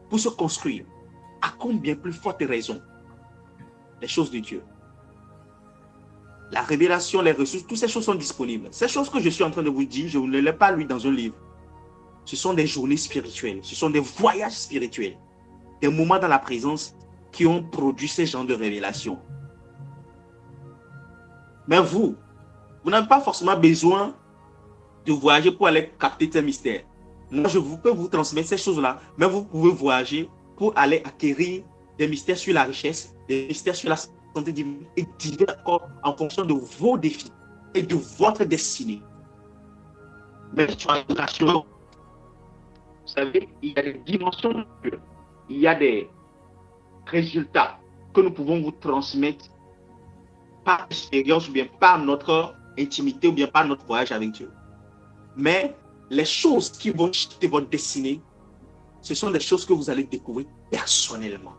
pour se construire, à combien plus forte raison les choses de Dieu? La révélation, les ressources, toutes ces choses sont disponibles. Ces choses que je suis en train de vous dire, je ne les ai pas lues dans un livre. Ce sont des journées spirituelles, ce sont des voyages spirituels, des moments dans la présence qui ont produit ces genres de révélations. Mais vous n'avez pas forcément besoin de voyager pour aller capter ces mystères. Moi, je peux vous transmettre ces choses-là, mais vous pouvez voyager pour aller acquérir des mystères sur la richesse, des mystères sur la santé divine et divers encore en fonction de vos défis et de votre destinée. Mais soyez rassurés. Vous savez, il y a des dimensions de Dieu. Il y a des résultats que nous pouvons vous transmettre par expérience ou bien par notre intimité ou bien par notre voyage avec Dieu. Mais les choses qui vont changer votre destinée, ce sont des choses que vous allez découvrir personnellement.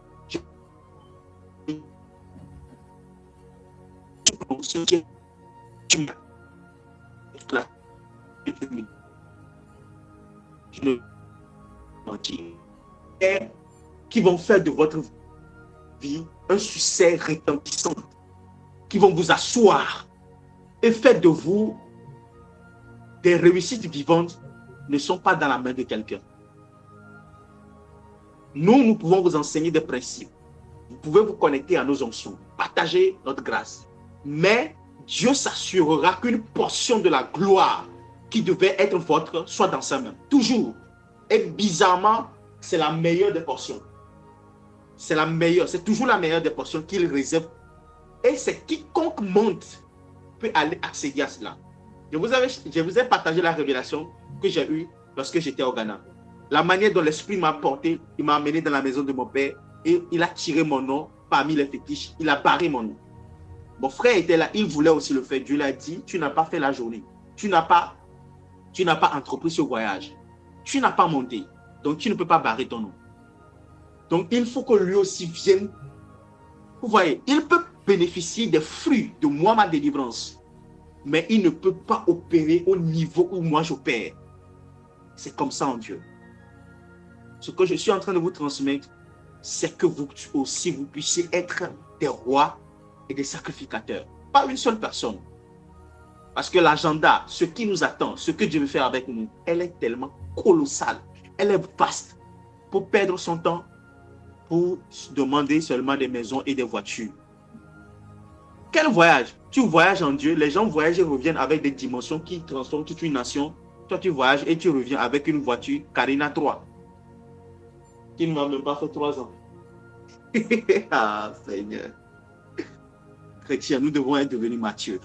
Qui vont faire de votre vie un succès retentissant, qui vont vous asseoir et faire de vous des réussites vivantes ne sont pas dans la main de quelqu'un. Nous pouvons vous enseigner des principes. Vous pouvez vous connecter à nos onctions, partager notre grâce. Mais Dieu s'assurera qu'une portion de la gloire qui devait être votre soit dans sa main. Toujours. Et bizarrement, c'est la meilleure des portions. C'est la meilleure. C'est toujours la meilleure des portions qu'il réserve. Et c'est quiconque monte peut aller accéder à cela. Je vous ai partagé la révélation que j'ai eue lorsque j'étais au Ghana. La manière dont l'Esprit m'a porté, il m'a amené dans la maison de mon père et il a tiré mon nom parmi les fétiches. Il a barré mon nom. Mon frère était là, il voulait aussi le faire. Dieu l'a dit, tu n'as pas fait la journée. Tu n'as pas entrepris ce voyage. Tu n'as pas monté. Donc, tu ne peux pas barrer ton nom. Donc, il faut que lui aussi vienne. Vous voyez, il peut bénéficier des fruits de moi, ma délivrance. Mais il ne peut pas opérer au niveau où moi j'opère. C'est comme ça en Dieu. Ce que je suis en train de vous transmettre, c'est que vous aussi, vous puissiez être des rois et des sacrificateurs. Pas une seule personne. Parce que l'agenda, ce qui nous attend, ce que Dieu veut faire avec nous, elle est tellement colossale. Elle est vaste. Pour perdre son temps, pour demander seulement des maisons et des voitures. Quel voyage? Tu voyages en Dieu, les gens voyagent et reviennent avec des dimensions qui transforment toute une nation. Toi, tu voyages et tu reviens avec une voiture Carina 3. Qui ne m'a même pas fait 3 ans. Ah, Seigneur. Chrétiens, nous devons être devenus matures.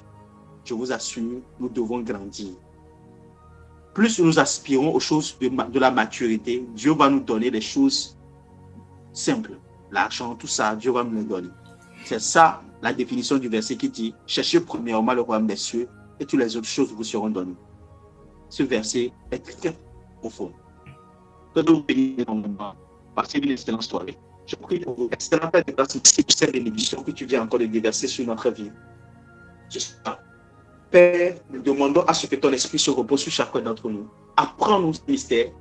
Je vous assure, nous devons grandir. Plus nous aspirons aux choses de la maturité, Dieu va nous donner des choses simples. L'argent, tout ça, Dieu va nous le donner. C'est ça la définition du verset qui dit « Cherchez premièrement le royaume des cieux et toutes les autres choses vous seront données. » Ce verset est très profond. Que Dieu vous bénisse énormément. Passez une excellente soirée. Je prie pour vous. Excellent Père de grâce, merci pour cette bénédiction que tu viens encore de déverser sur notre vie. Père, nous demandons à ce que ton esprit se repose sur chacun d'entre nous. Apprends-nous ce mystère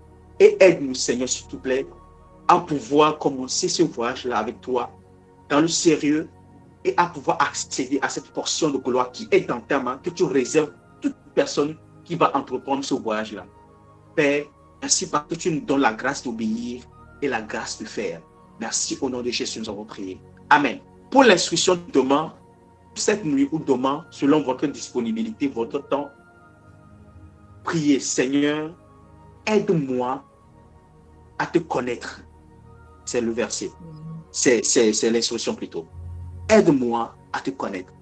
et aide-nous, Seigneur, s'il te plaît, à pouvoir commencer ce voyage-là avec toi, dans le sérieux, et à pouvoir accéder à cette portion de gloire qui est dans ta main, que tu réserves toute personne qui va entreprendre ce voyage-là. Père, merci parce que tu nous donnes la grâce d'obéir et la grâce de faire. Merci au nom de Jésus, nous avons prié. Amen. Pour l'instruction demain, cette nuit ou demain, selon votre disponibilité, votre temps, priez, Seigneur, aide-moi à te connaître. C'est le verset. C'est l'instruction plutôt. Aide-moi à te connaître.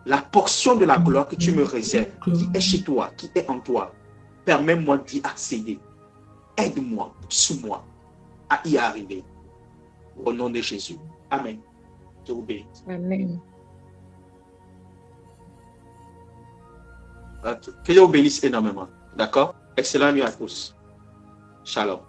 La portion de la gloire que tu me réserves, qui est chez toi, qui est en toi, permets-moi d'y accéder. Aide-moi, pousse-moi à y arriver. Au nom de Jésus. Amen. Je vous bénis. Amen. Que Dieu vous bénisse énormément. D'accord? Excellent nuit à tous. Shalom.